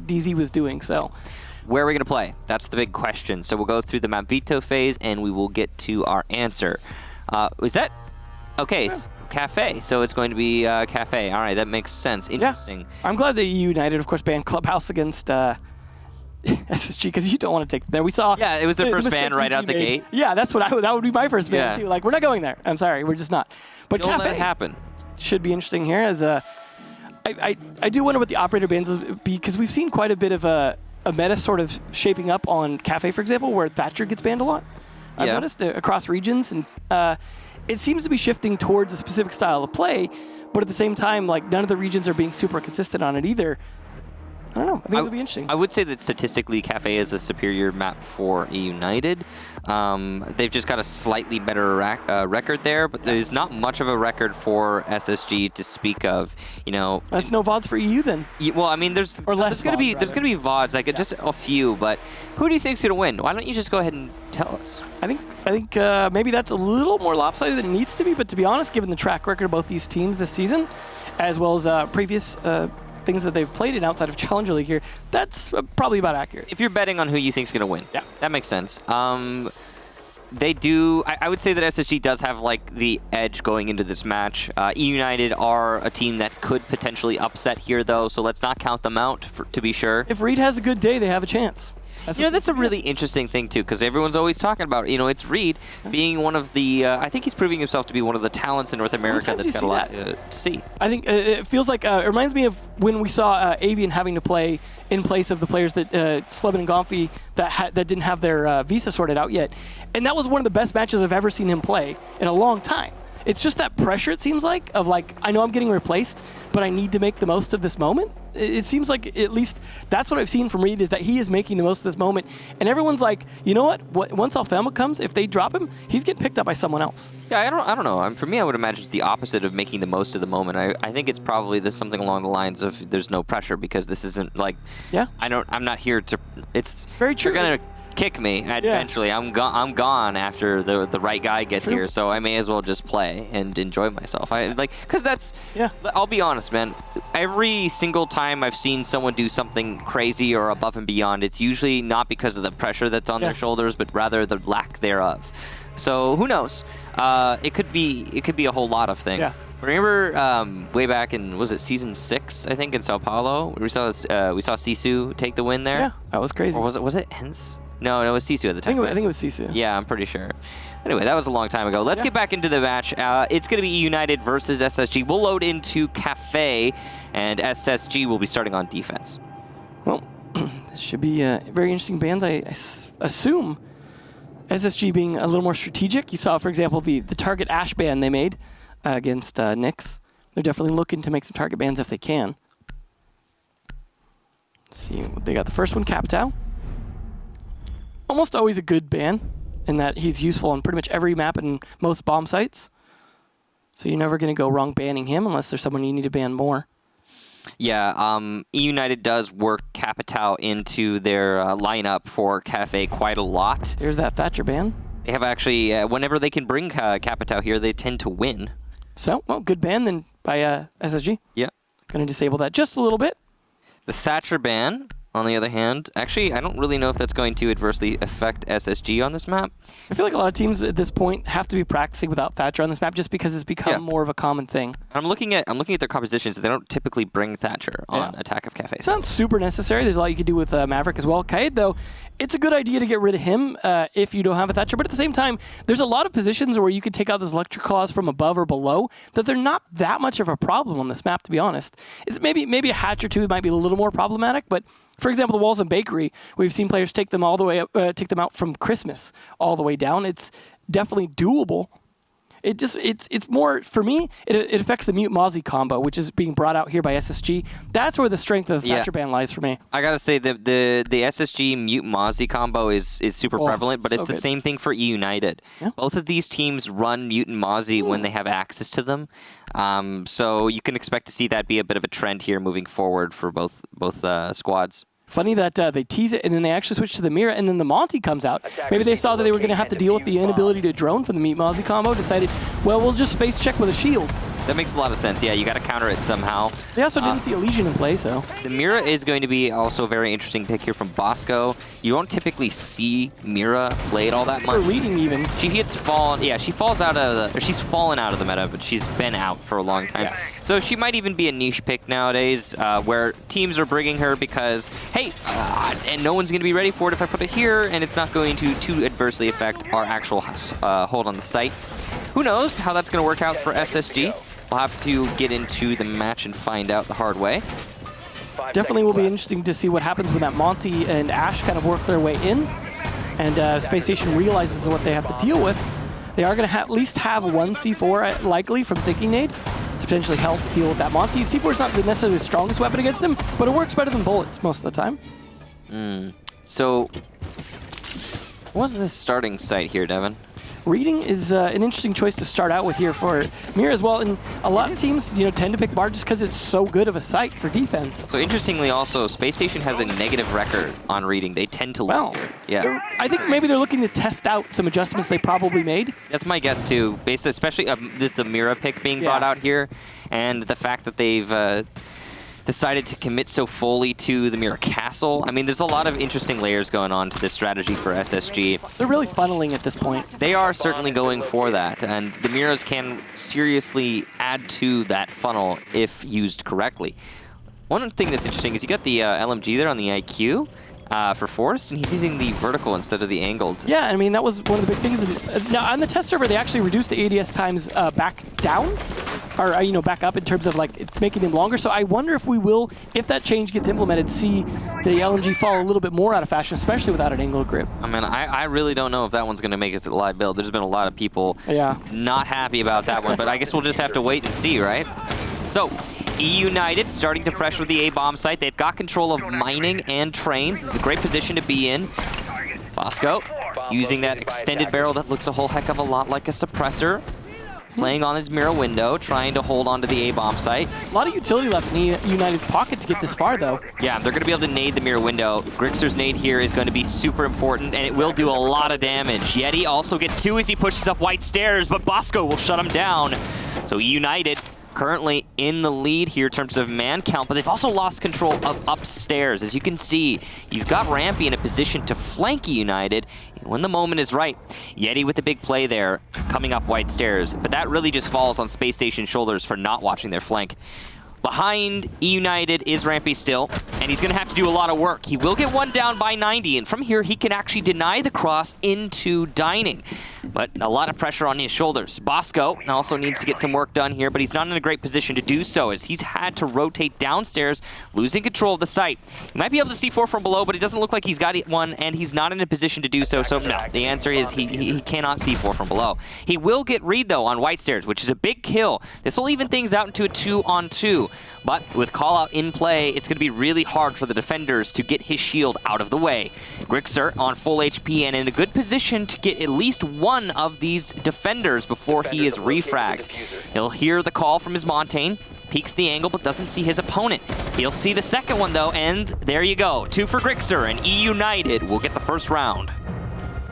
DZ was doing. So, where are we going to play? That's the big question. So we'll go through the map veto phase, and we will get to our answer. Is that... Okay, Yeah. Kafe. So it's going to be Kafe. All right, that makes sense. Interesting. Yeah. I'm glad that eUnited, of course, banned Clubhouse against SSG, because you don't want to take them there. We saw... Yeah, it was the first ban right out the gate. Yeah, that's what that would be my first ban, too. Like, we're not going there. I'm sorry, we're just not. But Don't let it Kafe happen. should be interesting here. As I do wonder what the operator bans will be, because we've seen quite a bit of a meta sort of shaping up on Kafe, for example, where Thatcher gets banned a lot. I've noticed across regions, and it seems to be shifting towards a specific style of play, but at the same time, like, none of the regions are being super consistent on it either. I don't know. I think it'll be interesting. I would say that statistically, Kafe is a superior map for eUnited. They've just got a slightly better record there, but there's not much of a record for SSG to speak of. You know, that's no VODs for EU then. Well, I mean, there's going to be VODs, like just a few, but who do you think's going to win? Why don't you just go ahead and tell us? I think maybe that's a little more lopsided than it needs to be, but to be honest, given the track record of both these teams this season, as well as previous things that they've played in outside of Challenger League here, that's probably about accurate. If you're betting on who you think's going to win, that makes sense. They do. I would say that SSG does have like the edge going into this match. eUnited are a team that could potentially upset here, though, so let's not count them out to be sure. If Reed has a good day, they have a chance. That's a really interesting thing, too, because everyone's always talking about, it's Reed being one of the, I think he's proving himself to be one of the talents in North America that's got a lot to see. I think it feels like, it reminds me of when we saw Avian having to play in place of the players that, Slevin and Gomfy, that didn't have their visa sorted out yet. And that was one of the best matches I've ever seen him play in a long time. It's just that pressure, it seems like, of like, I know I'm getting replaced, but I need to make the most of this moment. It seems like, at least, that's what I've seen from Reed, is that he is making the most of this moment. And everyone's like, you know what? Once Alfama comes, if they drop him, he's getting picked up by someone else. Yeah, I don't know. For me, I would imagine it's the opposite of making the most of the moment. I think it's probably something along the lines of there's no pressure, because this isn't like, I'm not here to, it's very true. You're gonna kick me eventually. I'm gone after the right guy gets here, so I may as well just play and enjoy myself. Because that's, I'll be honest, man, every single time I've seen someone do something crazy or above and beyond, it's usually not because of the pressure that's on their shoulders, but rather the lack thereof. So who knows? It could be a whole lot of things. Yeah. Remember way back in, was it season 6, I think, in Sao Paulo? We saw Sisu take the win there. Yeah, that was crazy. Or was it Hens? No, it was Sisu at the time. I think it was Sisu. Yeah, I'm pretty sure. Anyway, that was a long time ago. Let's get back into the match. It's going to be eUnited versus SSG. We'll load into Kafe, and SSG will be starting on defense. Well, this should be very interesting bans. I assume SSG being a little more strategic. You saw, for example, the target Ash ban they made against Nyx. They're definitely looking to make some target bans if they can. Let's see, they got the first one, Capitao. Almost always a good ban, in that he's useful on pretty much every map and most bomb sites. So you're never going to go wrong banning him unless there's someone you need to ban more. Yeah, eUnited does work Capitao into their lineup for Kafe quite a lot. There's that Thatcher ban. They have actually, whenever they can bring Capitao here, they tend to win. So, well, good ban then by SSG. Yeah. Going to disable that just a little bit. The Thatcher ban, on the other hand, actually, I don't really know if that's going to adversely affect SSG on this map. I feel like a lot of teams at this point have to be practicing without Thatcher on this map just because it's become more of a common thing. I'm looking at their compositions. They don't typically bring Thatcher on Attack of Kafe. It's not super necessary. There's a lot you could do with Maverick as well. Kaid, though, it's a good idea to get rid of him if you don't have a Thatcher. But at the same time, there's a lot of positions where you could take out those Electric Claws from above or below that they're not that much of a problem on this map, to be honest. It's maybe a hatch or two might be a little more problematic, but for example, the walls in Bakery, we've seen players take them all the way up, take them out from Christmas all the way down. It's definitely doable. It's more, for me, it affects the Mute Mozzie combo, which is being brought out here by SSG. That's where the strength of the Thatcher ban lies for me. I gotta say, the SSG Mute Mozzie combo is super prevalent, but it's the same thing for eUnited. Yeah. Both of these teams run Mute and Mozzie when they have access to them. So you can expect to see that be a bit of a trend here moving forward for both squads. Funny that they tease it, and then they actually switch to the Mira, and then the Monty comes out. Maybe they saw that they were going to have to deal with the inability to drone from the Meat Mozzie combo, decided, well, we'll just face check with a shield. That makes a lot of sense. Yeah, you got to counter it somehow. They also didn't see a Legion in play, so. The Mira is going to be also a very interesting pick here from Bosco. You don't typically see Mira played all that much. Or reading even. She gets fallen. Yeah, she falls out of the. Or she's fallen out of the meta, but she's been out for a long time. Yeah. So she might even be a niche pick nowadays, where teams are bringing her because, hey, and no one's going to be ready for it if I put it here, and it's not going to too adversely affect our actual hold on the site. Who knows how that's going to work out for SSG? We'll have to get into the match and find out the hard way. Definitely will be interesting to see what happens when that Monty and Ashe kind of work their way in, and Space Station realizes what they have to deal with. They are going to at least have one C4 likely from Thinking Nade to potentially help deal with that Monty. C4 is not necessarily the strongest weapon against him, but it works better than bullets most of the time. So, what's this starting site here, Devin? Reading is an interesting choice to start out with here for Mira as well, and a lot of teams tend to pick Bar just because it's so good of a site for defense. So interestingly also, Space Station has a negative record on Reading. They tend to lose here. Yeah. I think maybe they're looking to test out some adjustments they probably made. That's my guess too, based especially this is a Mira pick being brought out here, and the fact that they've decided to commit so fully to the Mira Castle. I mean, there's a lot of interesting layers going on to this strategy for SSG. They're really funneling at this point. They are certainly going for that, and the Miras can seriously add to that funnel if used correctly. One thing that's interesting is you got the LMG there on the IQ for Forrest, and he's using the vertical instead of the angled. Yeah, I mean, that was one of the big things. Now, on the test server, they actually reduced the ADS times back down, or back up in terms of like making them longer. So I wonder if we will, if that change gets implemented, see the LMG fall a little bit more out of fashion, especially without an angle grip. I mean, I really don't know if that one's going to make it to the live build. There's been a lot of people not happy about that one, but I guess we'll just have to wait and see, right? So, eUnited starting to pressure the A-bomb site. They've got control of mining and trains. This is a great position to be in. Bosco using that extended barrel that looks a whole heck of a lot like a suppressor. Playing on his mirror window, trying to hold onto the A-bomb site. A lot of utility left in United's pocket to get this far, though. Yeah, they're going to be able to nade the mirror window. Grixer's nade here is going to be super important, and it will do a lot of damage. Yeti also gets two as he pushes up white stairs, but Bosco will shut him down. So United currently in the lead here in terms of man count, but they've also lost control of upstairs. As you can see, you've got Rampy in a position to flank United when the moment is right. Yeti with the big play there, coming up white stairs, but that really just falls on Space Station's shoulders for not watching their flank. Behind eUnited is Rampy still, and he's going to have to do a lot of work. He will get one down by 90, and from here he can actually deny the cross into dining. But a lot of pressure on his shoulders. Bosco also needs to get some work done here, but he's not in a great position to do so, as he's had to rotate downstairs, losing control of the site. He might be able to see 4 from below, but it doesn't look like he's got one, and he's not in a position to do so, so no. The answer is he cannot see 4 from below. He will get read, though, on white stairs, which is a big kill. This will even things out into a 2-on-2. But with call-out in play, it's going to be really hard for the defenders to get his shield out of the way. Grixer on full HP and in a good position to get at least one of these defenders before he is refragged. He'll hear the call from his Montaigne, peeks the angle, but doesn't see his opponent. He'll see the second one, though, and there you go. 2 for Grixer, and eUnited will get the first round.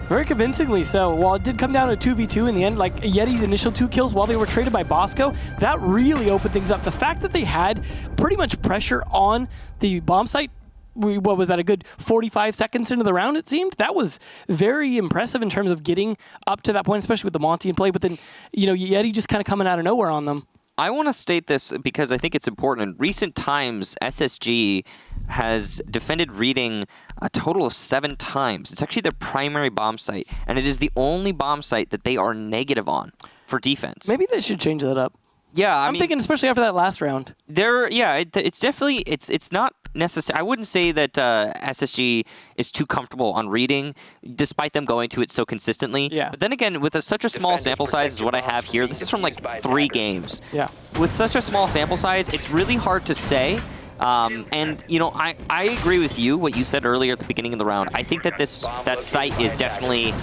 Very convincingly so. While it did come down to 2v2 in the end, like Yeti's initial 2 kills while they were traded by Bosco, that really opened things up. The fact that they had pretty much pressure on the bomb site, what was that, a good 45 seconds into the round, it seemed? That was very impressive in terms of getting up to that point, especially with the Monty in play. But then, Yeti just kind of coming out of nowhere on them. I want to state this because I think it's important. In recent times, SSG has defended Reading a total of 7 times. It's actually their primary bomb site, and it is the only bomb site that they are negative on for defense. Maybe they should change that up. Yeah, I'm thinking, especially after that last round. It's definitely, it's not necessary. I wouldn't say that SSG is too comfortable on Reading, despite them going to it so consistently. Yeah. But then again, with such a small sample size as what I have here, this is from like 3 games. Yeah. With such a small sample size, it's really hard to say. And I agree with you, what you said earlier at the beginning of the round. I think that that site is definitely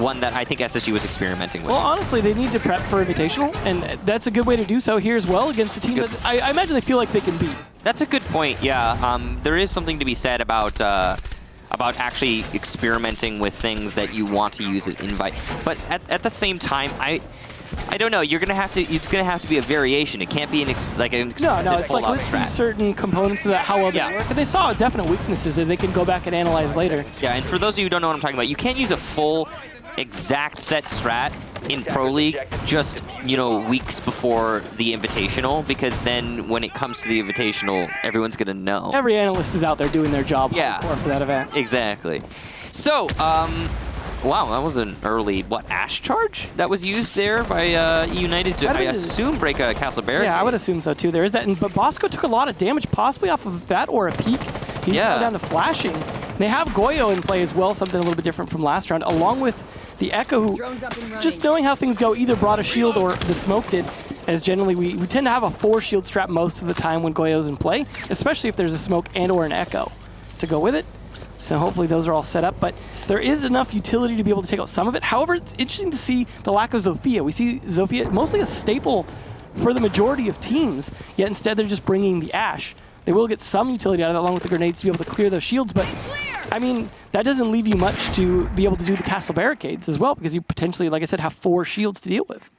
one that I think SSG was experimenting with. Well, honestly, they need to prep for Invitational, and that's a good way to do so here as well against a team that I imagine they feel like they can beat. That's a good point, yeah. There is something to be said about actually experimenting with things that you want to use at Invite. But at the same time, I don't know. You're gonna have to. It's gonna have to be a variation. It can't be an exclusive. No. It's like let's see certain components of that how well they work. And they saw definite weaknesses that they can go back and analyze later. Yeah, and for those of you who don't know what I'm talking about, you can't use a full exact set strat in Pro League just, you know, weeks before the Invitational, because then when it comes to the Invitational, everyone's gonna know. Every analyst is out there doing their job hardcore for that event. Exactly. So, wow, that was an early, Ash charge that was used there by eUnited to, I assume, break a castle barricade. Yeah, I would assume so too. There is that, but Bosco took a lot of damage, possibly off of that or a peek. He's going down to flashing. They have Goyo in play as well, something a little bit different from last round, along with the Echo, who, just knowing how things go, either brought a shield or the smoke did, as generally we tend to have a 4 shield strap most of the time when Goyo's in play, especially if there's a smoke and or an Echo to go with it. So hopefully those are all set up, but there is enough utility to be able to take out some of it. However, it's interesting to see the lack of Zofia. We see Zofia mostly a staple for the majority of teams, yet instead they're just bringing the Ash. They will get some utility out of that along with the grenades to be able to clear those shields, but I mean, that doesn't leave you much to be able to do the castle barricades as well, because you potentially, like I said, have 4 shields to deal with.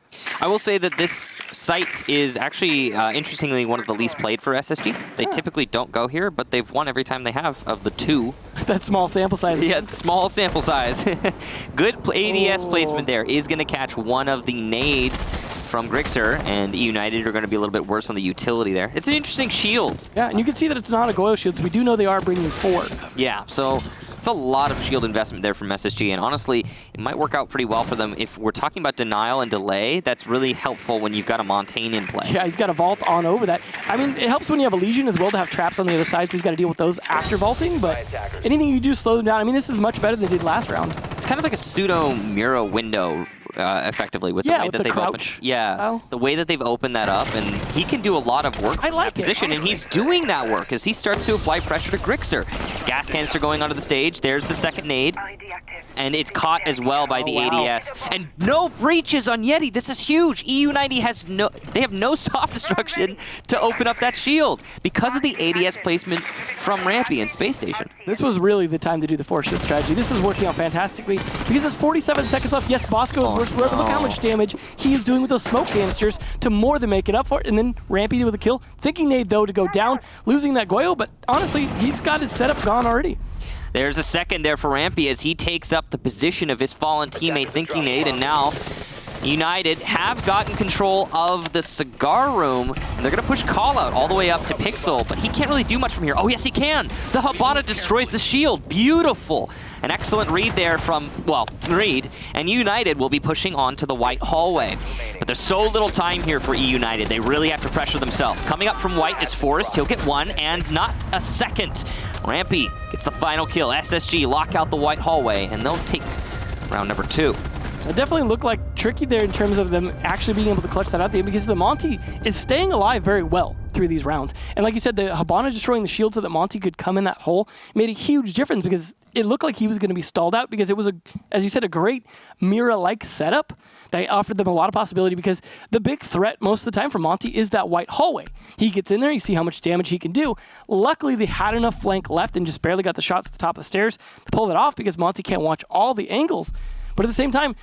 I will say that this site is actually, interestingly, one of the least played for SSG. They typically don't go here, but they've won every time they have of the 2. That small sample size. Yeah, small sample size. Good ADS placement there. Is going to catch one of the nades from Grixer, and eUnited are going to be a little bit worse on the utility there. It's an interesting shield. Yeah, and you can see that it's not a Goyo shield, so we do know they are bringing 4. Yeah, so it's a lot of shield investment there from SSG, and honestly, it might work out pretty well for them. If we're talking about denial and delay, that's really helpful when you've got a Montaigne in play. Yeah, he's got a vault on over that. I mean, it helps when you have a Legion as well to have traps on the other side, so he's got to deal with those after vaulting, but anything you do to slow them down, I mean, this is much better than they did last round. It's kind of like a pseudo Mira window, effectively, with the way that they've opened. Yeah, the way that they've opened that up, and he can do a lot of work from that position, and he's doing that work as he starts to apply pressure to Grixer. Gas canister going onto the stage. There's the second nade, and it's caught as well by the ADS. And no breaches on Yeti. This is huge. eUnited has they have no soft destruction to open up that shield because of the ADS placement from Rampy and Space Station. This was really the time to do the 4 shield strategy. This is working out fantastically because there's 47 seconds left. Yes, Bosco is look how much damage he is doing with those smoke canisters to more than make it up for it. And then Rampy with a kill. Thinking Nade, though, to go down, losing that Goyo, but honestly, he's got his setup gone already. There's a second there for Rampy as he takes up the position of his fallen teammate Thinking Nade, and now United have gotten control of the cigar room. And they're going to push Call Out all the way up to Pixel, but he can't really do much from here. Oh, yes, he can. The Habana destroys the shield. Beautiful. An excellent read there from, Reed. And United will be pushing on to the white hallway. But there's so little time here for eUnited. They really have to pressure themselves. Coming up from white is Forrest. He'll get 1 and not a second. Rampy gets the final kill. SSG lock out the white hallway, and they'll take round number 2. It definitely looked like tricky there in terms of them actually being able to clutch that out there because the Monty is staying alive very well through these rounds. And like you said, the Habana destroying the shield so that Monty could come in that hole made a huge difference because it looked like he was going to be stalled out because it was, as you said, a great Mira-like setup that offered them a lot of possibility because the big threat most of the time for Monty is that white hallway. He gets in there, you see how much damage he can do. Luckily, they had enough flank left and just barely got the shots at the top of the stairs to pull it off because Monty can't watch all the angles. But at the same time,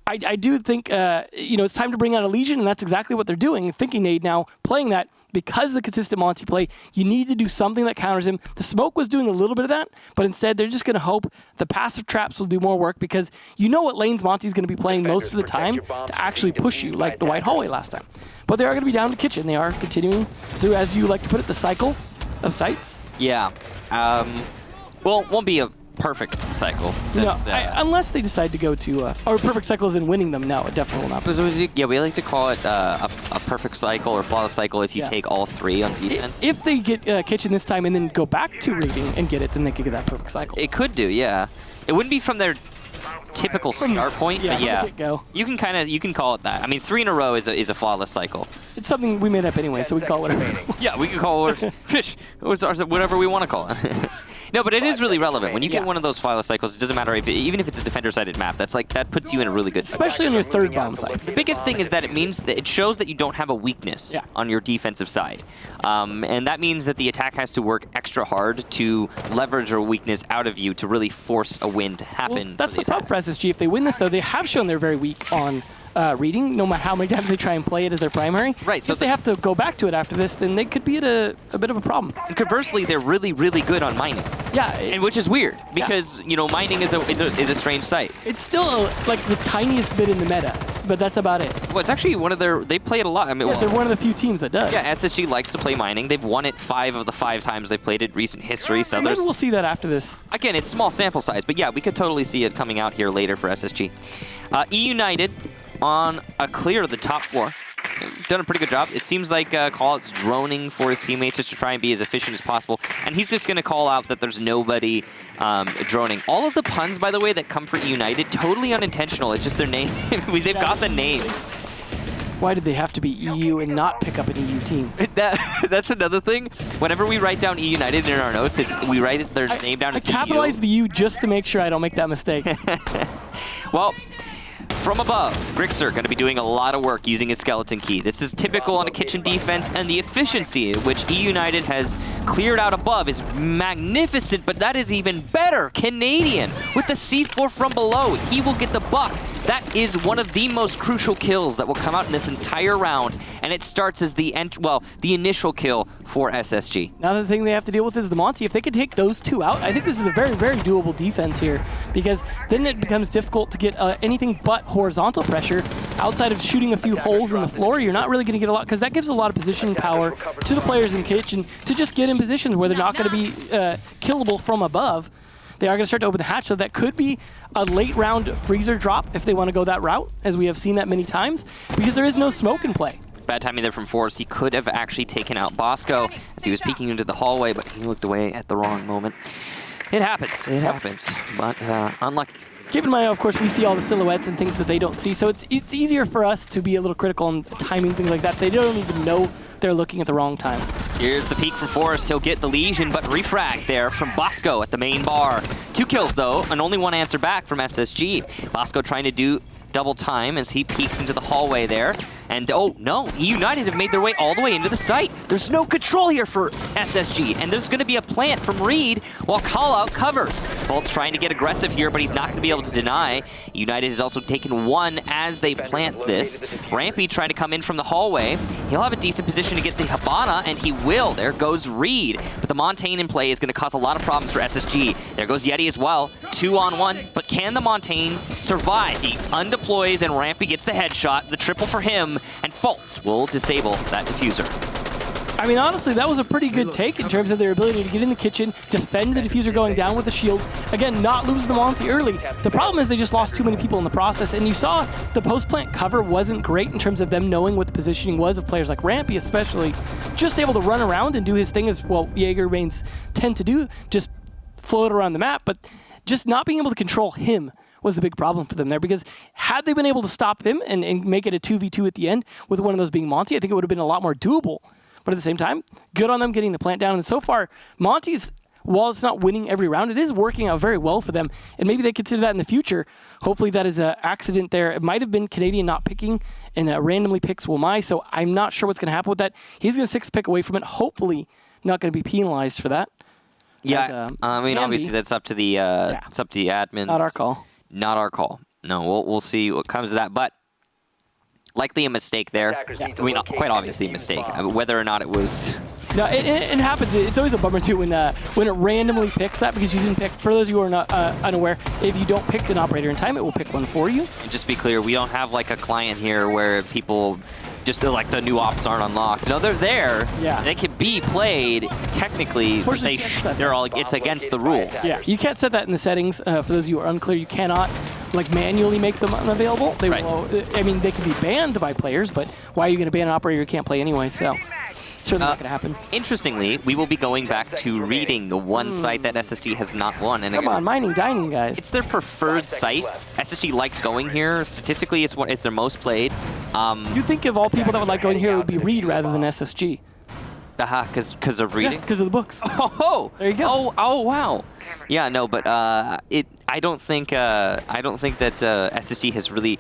I do think, it's time to bring out a Legion, and that's exactly what they're doing. Thinking Nade now, playing that, because of the consistent Monty play, you need to do something that counters him. The smoke was doing a little bit of that, but instead they're just going to hope the passive traps will do more work because you know what lanes Monty's going to be playing most of the time to actually push you, like the white hallway last time. But they are going to be down to kitchen. They are continuing through, as you like to put it, the cycle of sites. Yeah. Well, it won't be a perfect cycle. Since, unless they decide to go to, or perfect cycle is in winning them. No, it definitely will not. Yeah, we like to call it a perfect cycle or flawless cycle if you take all 3 on defense. If they get kitchen this time and then go back to reading and get it, then they could get that perfect cycle. It could do, yeah. It wouldn't be from their typical start point, but yeah, you can call it that. I mean, 3 in a row is a flawless cycle. It's something we made up anyway, so we call it whatever. Yeah, we can call it whatever we want to call it. No, but it is really relevant. When you get one of those flawless cycles, it doesn't matter even if it's a defender-sided map. That puts you in a really good spot. Especially on your third bomb side. The biggest thing is that it means that it shows that you don't have a weakness on your defensive side, and that means that the attack has to work extra hard to leverage a weakness out of you to really force a win to happen. Well, that's the problem for SSG. If they win this, though, they have shown they're very weak on reading, no matter how many times they try and play it as their primary. Right. So if they have to go back to it after this, then they could be at a bit of a problem. And conversely, they're really, really good on mining. Yeah. And which is weird because, you know, mining is a strange sight. It's still like the tiniest bit in the meta, but that's about it. Well, it's actually one of they play it a lot. I mean, Yeah, they're one of the few teams that does. Yeah, SSG likes to play mining. They've won it 5 of the 5 times they've played it recent history. So maybe we'll see that after this. Again, it's small sample size, but yeah, we could totally see it coming out here later for SSG. eUnited on a clear of the top floor. Done a pretty good job. It seems like Callout's droning for his teammates just to try and be as efficient as possible. And he's just going to call out that there's nobody droning. All of the puns, by the way, that come for eUnited, totally unintentional. It's just their name. They've got the names. Why did they have to be EU and not pick up an EU team? That's another thing. Whenever we write down eUnited in our notes, we write their name down as EU. I capitalize the U just to make sure I don't make that mistake. Well, from above, Grixer going to be doing a lot of work using his skeleton key. This is typical on a kitchen defense, and the efficiency at which eUnited has cleared out above is magnificent, but that is even better. Canadian with the C4 from below. He will get the buck. That is one of the most crucial kills that will come out in this entire round, and it starts as the initial kill for SSG. Now the thing they have to deal with is the Monty. If they could take those two out, I think this is a very, very doable defense here, because then it becomes difficult to get anything but horizontal pressure. Outside of shooting a few holes in the floor, you're not really going to get a lot, because that gives a lot of positioning power to the players in kitchen to just get in positions where they're not going to be killable from above. They are going to start to open the hatch, so that could be a late round freezer drop if they want to go that route, as we have seen that many times, because there is no smoke in play. Bad timing there from Forrest. He could have actually taken out Bosco as he was peeking into the hallway, but he looked away at the wrong moment. It happens. It happens, but unlucky. Keep in mind, of course, we see all the silhouettes and things that they don't see, so it's easier for us to be a little critical on timing, things like that. They don't even know they're looking at the wrong time. Here's the peek from Forrest. He'll get the lesion, but refrag there from Bosco at the main bar. 2 kills, though, and only 1 answer back from SSG. Bosco trying to do double time as he peeks into the hallway there. And oh no, eUnited have made their way all the way into the site. There's no control here for SSG, and there's going to be a plant from Reed while Callout covers. Bolt's trying to get aggressive here, but he's not going to be able to deny. eUnited has also taken 1 as they plant this. Rampy trying to come in from the hallway. He'll have a decent position to get the Habana, and he will. There goes Reed. But the Montaigne in play is going to cause a lot of problems for SSG. There goes Yeti as well. 2-on-1, but can the Montaigne survive? He undeploys, and Rampy gets the headshot. The triple for him. And Fultz will disable that diffuser. I mean, honestly, that was a pretty good take in terms of their ability to get in the kitchen, defend the diffuser going down with the shield, again, not lose the Monty early. The problem is they just lost too many people in the process, and you saw the post-plant cover wasn't great in terms of them knowing what the positioning was of players like Rampy especially, just able to run around and do his thing as, well, Jaeger mains tend to do, just float around the map, but just not being able to control him was the big problem for them there, because had they been able to stop him and make it a 2v2 at the end with one of those being Monty, I think it would have been a lot more doable. But at the same time, good on them getting the plant down. And so far, Monty's, while it's not winning every round, it is working out very well for them. And maybe they consider that in the future. Hopefully that is an accident there. It might have been Canadian not picking and randomly picks Wamai, so I'm not sure what's going to happen with that. He's going to 6 pick away from it, hopefully not going to be penalized for that. Yeah, I mean, obviously that's up to the it's up to the admins. Not our call. Not our call. No, we'll see what comes of that, but likely a mistake there. I mean, quite obviously a mistake. Whether or not it was... No, it happens. It's always a bummer, too, when it randomly picks that, because you didn't pick. For those of you who are not unaware, if you don't pick an operator in time, it will pick one for you. And just be clear, we don't have like a client here where people... just like the new ops aren't unlocked. No, they're there. Yeah. They can be played technically, but they're all. It's against the rules. Yeah, you can't set that in the settings. For those of you who are unclear, you cannot like manually make them unavailable. They will. I mean, they can be banned by players, but why are you going to ban an operator who can't play anyway? So. Certainly not going to happen. Interestingly, we will be going back to reading the one site that SSG has not won. And come on, mining, dining, guys. It's their preferred site. SSG likes going here. Statistically, it's their most played. You think of all people that would like going here, it would be Reed rather than SSG. Because of reading? Yeah, because of the books. Oh, there you go. Oh, wow. Yeah, no, but I don't think that SSG has really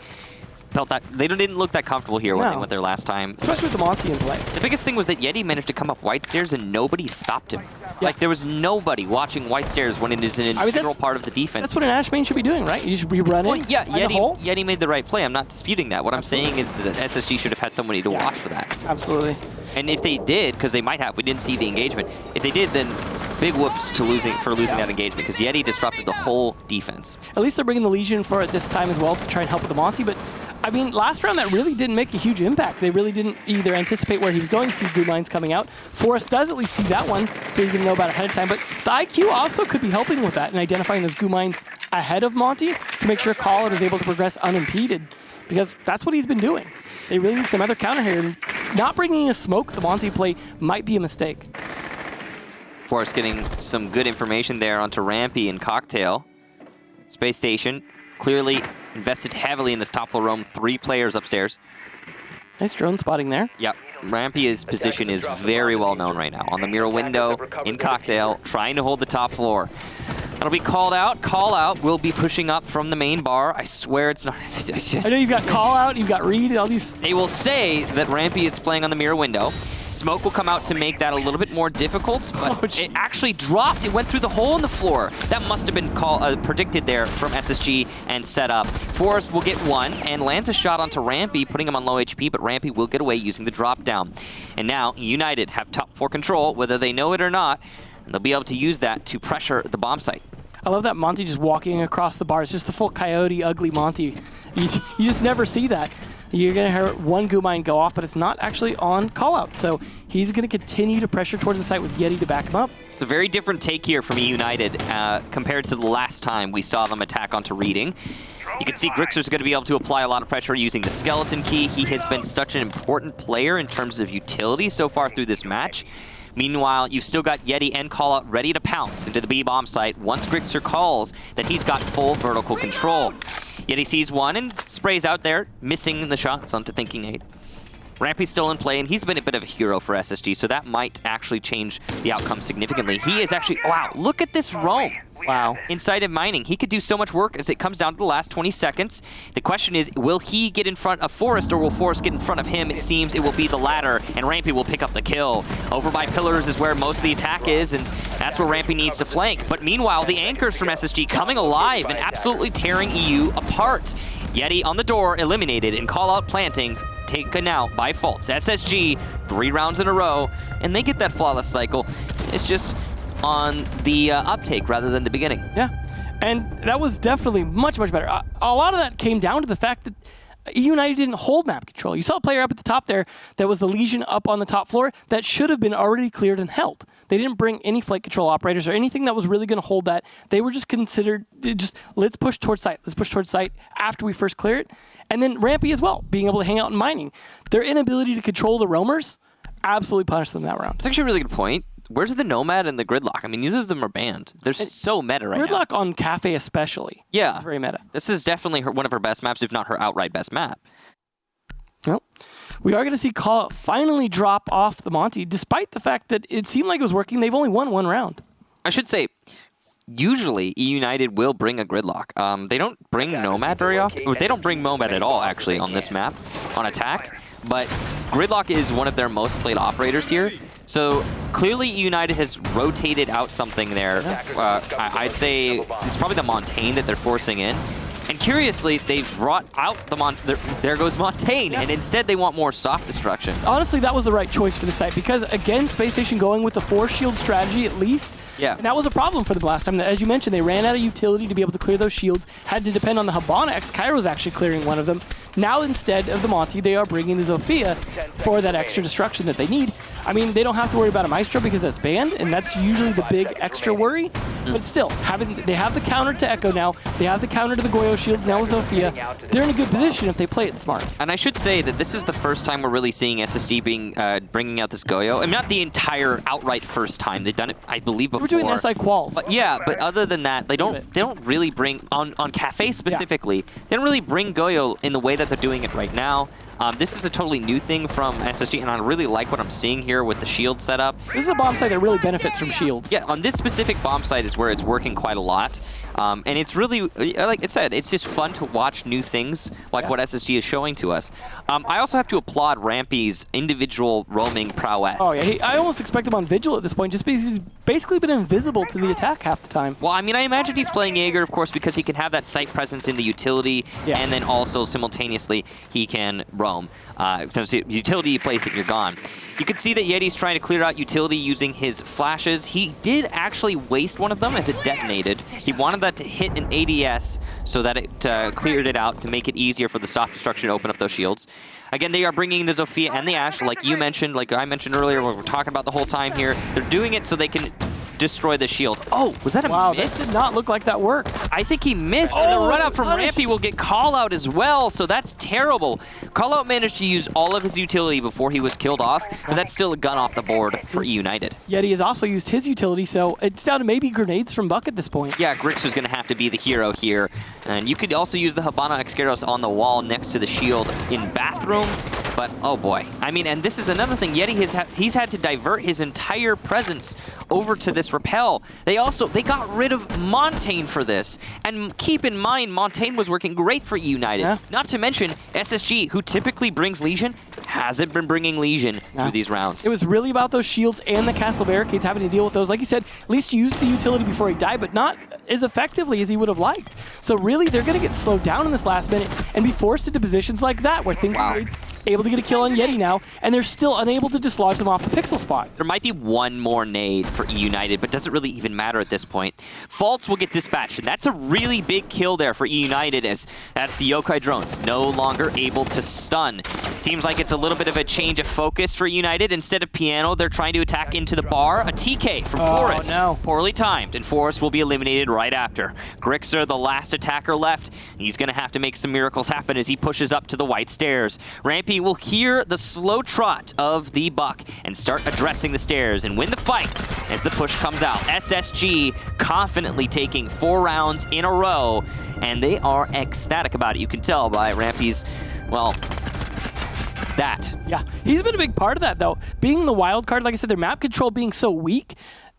felt that they didn't look that comfortable here when they went there last time. Especially with the Monty in play. The biggest thing was that Yeti managed to come up white stairs and nobody stopped him. Like, there was nobody watching white stairs when it is an integral part of the defense. That's what an Ash main should be doing, right? You should be running. Well, yeah, Yeti made the right play. I'm not disputing that. What I'm saying is that SSG should have had somebody to watch for that. Absolutely. And if they did, because they might have, we didn't see the engagement. If they did, then big whoops to losing that engagement, because Yeti disrupted the whole defense. At least they're bringing the Legion for it this time as well to try and help with the Monty, but I mean, last round that really didn't make a huge impact. They really didn't either anticipate where he was going, see goo mines coming out. Forrest does at least see that one, so he's going to know about it ahead of time. But the IQ also could be helping with that and identifying those goo mines ahead of Monty to make sure Call-Out is able to progress unimpeded, because that's what he's been doing. They really need some other counter here. And not bringing a smoke the Monty play might be a mistake. Forrest getting some good information there onto Rampy and Cocktail. Space Station clearly invested heavily in this top floor roam. 3 players upstairs. Nice drone spotting there. Yep. Rampy's position is very well known right now. On the mural window, in Cocktail, trying to hold the top floor. That'll be called out. Call-Out will be pushing up from the main bar. I swear it's not. I know you've got Call-Out, you've got Reed, all these. They will say that Rampy is playing on the mirror window. Smoke will come out to make that a little bit more difficult, but it actually dropped. It went through the hole in the floor. That must have been predicted there from SSG and set up. Forrest will get 1 and lands a shot onto Rampy, putting him on low HP, but Rampy will get away using the drop down. And now United have top 4 control, whether they know it or not, and they'll be able to use that to pressure the bomb site. I love that Monty just walking across the bar. It's just the full coyote, ugly Monty. You just never see that. You're going to hear one goo mine go off, but it's not actually on Call-Out. So he's going to continue to pressure towards the site with Yeti to back him up. It's a very different take here from eUnited compared to the last time we saw them attack onto Reading. You can see Grixer's going to be able to apply a lot of pressure using the skeleton key. He has been such an important player in terms of utility so far through this match. Meanwhile, you've still got Yeti and Call-Out ready to pounce into the B bomb site once Grixer calls that he's got full vertical control. Yeti sees one and sprays out there, missing the shots onto Thinking Nate. Rampy's still in play, and he's been a bit of a hero for SSG, so that might actually change the outcome significantly. He is actually, wow, look at this roam. Wow. Inside of mining. He could do so much work as it comes down to the last 20 seconds. The question is, will he get in front of Forrest, or will Forrest get in front of him? It seems it will be the latter, and Rampy will pick up the kill. Over by pillars is where most of the attack is, and that's where Rampy needs to flank. But meanwhile, the anchors from SSG coming alive and absolutely tearing EU apart. Yeti on the door, eliminated, and Call-Out planting, taken out by Faults. SSG, 3 rounds in a row, and they get that flawless cycle. It's just on the uptake rather than the beginning. Yeah, and that was definitely much, much better. A lot of that came down to the fact that eUnited didn't hold map control. You saw a player up at the top there that was the Legion up on the top floor that should have been already cleared and held. They didn't bring any flight control operators or anything that was really going to hold that. They were just considered, let's push towards site. Let's push towards site after we first clear it. And then Rampy as well, being able to hang out in mining. Their inability to control the roamers absolutely punished them that round. It's actually a really good point. Where's the Nomad and the Gridlock? I mean, neither of them are banned. They're so meta right now. Gridlock on Kafe especially. Yeah. It's very meta. This is definitely one of her best maps, if not her outright best map. Well, we are going to see Call finally drop off the Monty, despite the fact that it seemed like it was working. They've only won 1 round. I should say, usually eUnited will bring a Gridlock. They don't bring Nomad very often, or they don't bring Nomad at all, actually, on this map, on attack. But Gridlock is one of their most played operators here. So clearly eUnited has rotated out something there. I'd say it's probably the Montaigne that they're forcing in. And curiously, they've brought out the there goes Montaigne, and instead they want more soft destruction. Honestly, that was the right choice for the site, because again, Space Station going with the 4-shield strategy at least. Yeah. And that was a problem for them last time. As you mentioned, they ran out of utility to be able to clear those shields, had to depend on the Habana. Cairo's actually clearing one of them. Now instead of the Monty, they are bringing the Zofia for that extra destruction that they need. I mean, they don't have to worry about a Maestro because that's banned, and that's usually the big extra worry. But still, they have the counter to Echo now. They have the counter to the Goyo shields now with Zofia. They're in a good position if they play it smart. And I should say that this is the first time we're really seeing SSD bringing out this Goyo. I mean, not the entire outright first time. They've done it, I believe, before. We're doing SI quals. But yeah, but other than that, they don't really bring on Kafe specifically. Yeah. They don't really bring Goyo in the way that that they're doing it right now. This is a totally new thing from SSG, and I really like what I'm seeing here with the shield setup. This is a bomb site that really benefits from shields. Yeah, on this specific bomb site is where it's working quite a lot. And it's really, like I said, it's just fun to watch new things like what SSG is showing to us. I also have to applaud Rampy's individual roaming prowess. Oh, yeah. I almost expect him on Vigil at this point, just because he's basically been invisible to the attack half the time. Well, I mean, I imagine he's playing Jaeger, of course, because he can have that site presence in the utility, and then also simultaneously he can roam. Since utility, you place it and you're gone. You can see that Yeti's trying to clear out utility using his flashes. He did actually waste one of them as it detonated. He wanted that to hit an ADS so that it cleared it out to make it easier for the soft destruction to open up those shields. Again, they are bringing the Zofia and the Ashe, like you mentioned, like I mentioned earlier, what we're talking about the whole time here. They're doing it so they can destroy the shield. Oh, was that a miss? Wow, this did not look like that worked. I think he missed, and the run-out from Rampy will get call-out as well, so that's terrible. Call-out managed to use all of his utility before he was killed off, but that's still a gun off the board for eUnited. Yeti has also used his utility, so it's down to maybe grenades from Buck at this point. Yeah, Grix is going to have to be the hero here, and you could also use the Habana Excaros on the wall next to the shield in Bathroom, but oh boy. I mean, and this is another thing, Yeti he's had to divert his entire presence over to this repel. They got rid of Montaigne for this. And keep in mind, Montaigne was working great for eUnited. Yeah. Not to mention, SSG, who typically brings Legion, hasn't been bringing Legion through these rounds. It was really about those shields and the castle barricades, having to deal with those. Like you said, at least use the utility before he died, but not as effectively as he would have liked. So really, they're going to get slowed down in this last minute and be forced into positions like that, where things are able to get a kill on Yeti now, and they're still unable to dislodge them off the pixel spot. There might be one more nade for eUnited, but doesn't really even matter at this point. Faults will get dispatched, and that's a really big kill there for eUnited, as that's the Yokai drones no longer able to stun. Seems like it's a little bit of a change of focus for United. Instead of Piano, they're trying to attack into the bar. A TK from Forrest. No. Poorly timed, and Forrest will be eliminated right after. Grixer, the last attacker left. He's going to have to make some miracles happen as he pushes up to the white stairs. Rampy will hear the slow trot of the Buck and start addressing the stairs and win the fight as the push comes out. SSG confidently taking 4 rounds in a row, and they are ecstatic about it. You can tell by Rampy's, well, that. Yeah, he's been a big part of that, though. Being the wild card, like I said, their map control being so weak,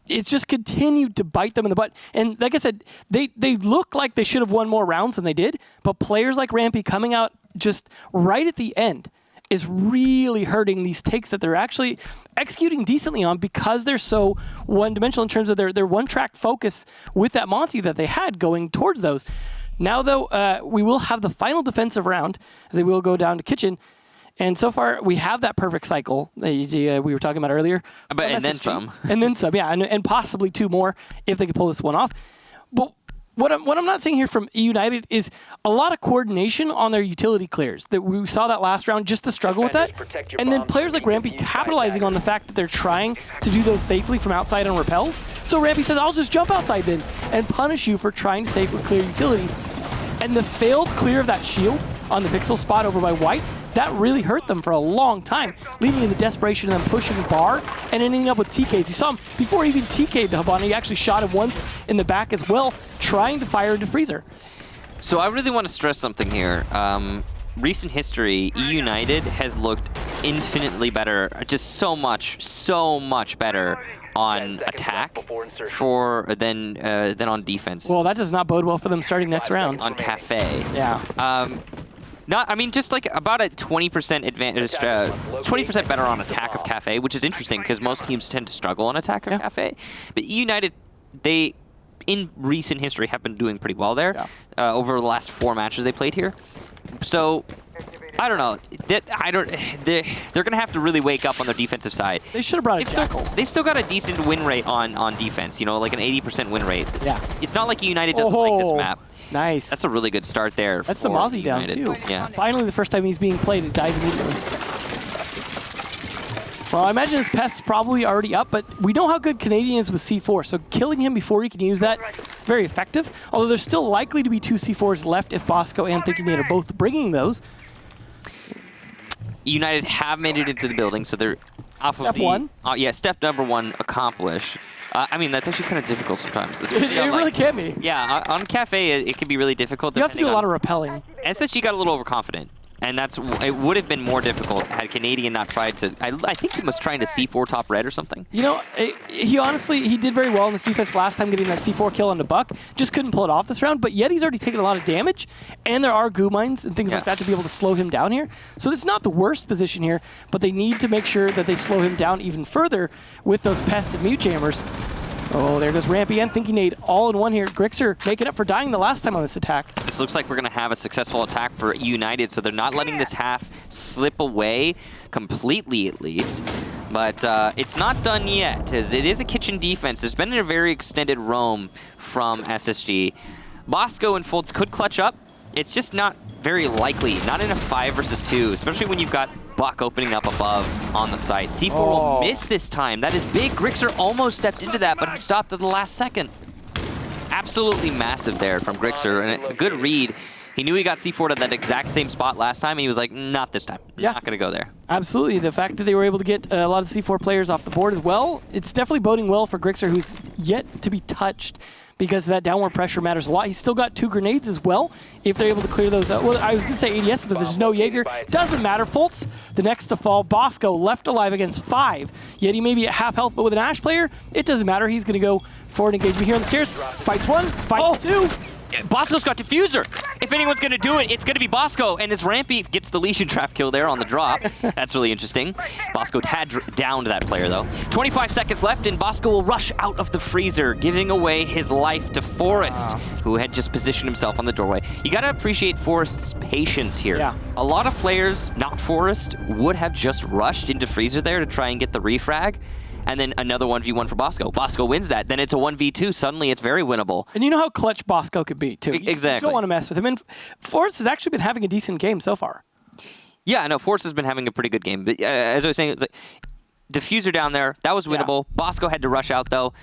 it's just continued to bite them in the butt. And like I said, they look like they should have won more rounds than they did, but players like Rampy coming out just right at the end is really hurting these takes that they're actually executing decently on, because they're so one-dimensional in terms of their one-track focus with that Monty that they had going towards those. Now, though, we will have the final defensive round, as they will go down to Kitchen. And so far, we have that perfect cycle we were talking about earlier. And then some. And then some, yeah. And possibly 2 more if they could pull this one off. But what I'm not seeing here from eUnited is a lot of coordination on their utility clears. That we saw that last round, just the struggle with that. And then players like Rampy capitalizing on the fact that they're trying to do those safely from outside on repels. So Rampy says, I'll just jump outside then and punish you for trying to safely clear utility. And the failed clear of that shield on the pixel spot over by White, that really hurt them for a long time, leaving in the desperation of them pushing bar and ending up with TKs. You saw him before he even TK'd the Habana. He actually shot him once in the back as well, trying to fire into Freezer. So I really want to stress something here. Recent history, eUnited has looked infinitely better, just so much better on attack than on defense. Well, that does not bode well for them starting next round. On Kafe. Yeah. Just like about a 20% advantage, 20% better on attack of Kafe, which is interesting because most teams tend to struggle on attack of Kafe. But eUnited, they, in recent history, have been doing pretty well there over the last 4 matches they played here. So, I don't know. They're going to have to really wake up on their defensive side. They should have brought a tackle. They've still got a decent win rate on defense, you know, like an 80% win rate. Yeah. It's not like eUnited doesn't like this map. Nice. That's a really good start there. That's the Mozzie down, too. Yeah. Finally, the first time he's being played, it dies immediately. Well, I imagine his pest's probably already up, but we know how good Canadian is with C4, so killing him before he can use that, very effective. Although there's still likely to be 2 C4s left if Bosco and Thinking Nate are both bringing those. United have made it into the building, so they're off of the... Step 1? Yeah, step number 1 accomplished. I mean, that's actually kind of difficult sometimes. It really can be. Yeah, on Kafe, it can be really difficult. You have to do a lot of repelling. SSG got a little overconfident. And it would have been more difficult had Canadian not tried to. I think he was trying to C4 top red or something. You know, he did very well in this defense last time, getting that C4 kill on the Buck. Just couldn't pull it off this round. But yet he's already taken a lot of damage, and there are goo mines and things like that to be able to slow him down here. So it's not the worst position here, but they need to make sure that they slow him down even further with those pests and mute jammers. Oh, there goes Rampy and Thinking Nade all in one here. Grixer making up for dying the last time on this attack. This looks like we're going to have a successful attack for eUnited, so they're not letting this half slip away completely, at least. But it's not done yet, as it is a kitchen defense. There's been a very extended roam from SSG. Bosco and Foltz could clutch up. It's just not very likely, not in a 5 versus 2, especially when you've got Buck opening up above on the site. C4 will miss this time. That is big. Grixer almost stepped into that, but he stopped at the last second. Absolutely massive there from Grixer, and a good read. He knew he got C4 to that exact same spot last time, and he was like, not this time. Not going to go there. Absolutely. The fact that they were able to get a lot of C4 players off the board as well, it's definitely boding well for Grixer, who's yet to be touched, because that downward pressure matters a lot. He's still got 2 grenades as well, if they're able to clear those out. Well, I was going to say ADS, but there's no Jaeger. Doesn't matter. Foltz, the next to fall. Bosco left alive against 5. Yet he may be at half health, but with an Ashe player, it doesn't matter. He's going to go for an engagement here on the stairs. Fights 1, fights 2. Bosco's got Diffuser. If anyone's going to do it, it's going to be Bosco. And his Rampy gets the Lesion Trap kill there on the drop. That's really interesting. Bosco had downed that player, though. 25 seconds left, and Bosco will rush out of the freezer, giving away his life to Forrest, who had just positioned himself on the doorway. You got to appreciate Forrest's patience here. Yeah. A lot of players, not Forrest, would have just rushed into freezer there to try and get the refrag. And then another 1v1 for Bosco. Bosco wins that. Then it's a 1v2. Suddenly, it's very winnable. And you know how clutch Bosco could be, too. Exactly. You don't want to mess with him. And Forrest has actually been having a decent game so far. Yeah, I know. Forrest has been having a pretty good game. But as I was saying, it's like Diffuser down there. That was winnable. Yeah. Bosco had to rush out, though.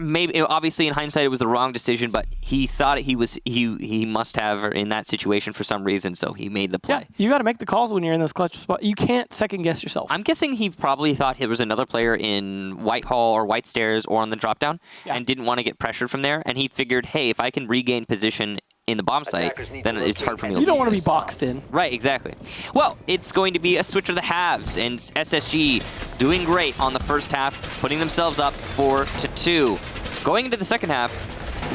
Maybe obviously in hindsight it was the wrong decision, but he thought he must have in that situation for some reason, so he made the play. Yeah, you got to make the calls when you're in those clutch spots. You can't second guess yourself. I'm guessing he probably thought it was another player in Whitehall or White Stairs or on the drop down, and didn't want to get pressured from there. And he figured, hey, if I can regain position in the bomb site, then it's hard for me to lose. You don't want to this. be boxed in. Right, exactly. Well, it's going to be a switch of the halves, and SSG doing great on the first half, putting themselves up 4-2. Going into the second half,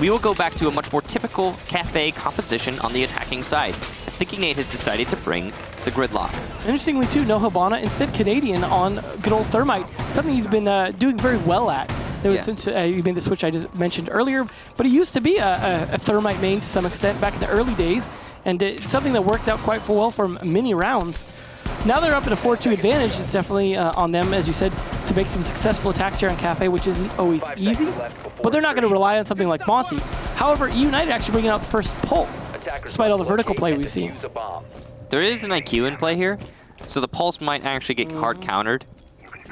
we will go back to a much more typical Kafe composition on the attacking side, as Thinking Nate has decided to bring the gridlock. Interestingly, too, no Hibana, instead Canadian on good old Thermite, something he's been doing very well at. It was since he made the switch I just mentioned earlier, but he used to be a Thermite main to some extent back in the early days, and it's something that worked out quite well for many rounds. Now they're up at a 4-2 advantage. It's definitely on them, as you said, to make some successful attacks here on Kafe, which isn't always easy, but they're not going to rely on something like Monty. However, eUnited actually bringing out the first pulse, despite all the vertical play we've seen. There is an IQ in play here, so the pulse might actually get hard countered.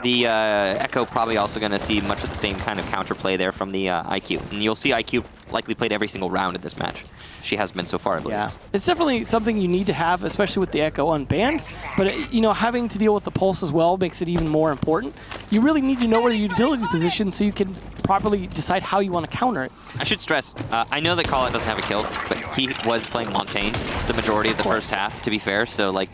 The Echo probably also going to see much of the same kind of counterplay there from the IQ. And you'll see IQ likely played every single round in this match. She has been so far, I believe. Yeah, it's definitely something you need to have, especially with the Echo unbanned. But, you know, having to deal with the pulse as well makes it even more important. You really need to know where your utility's positioned so you can properly decide how you want to counter it. I should stress, I know that Collet doesn't have a kill, but he was playing Montaigne the majority of the first half, to be fair. So, like,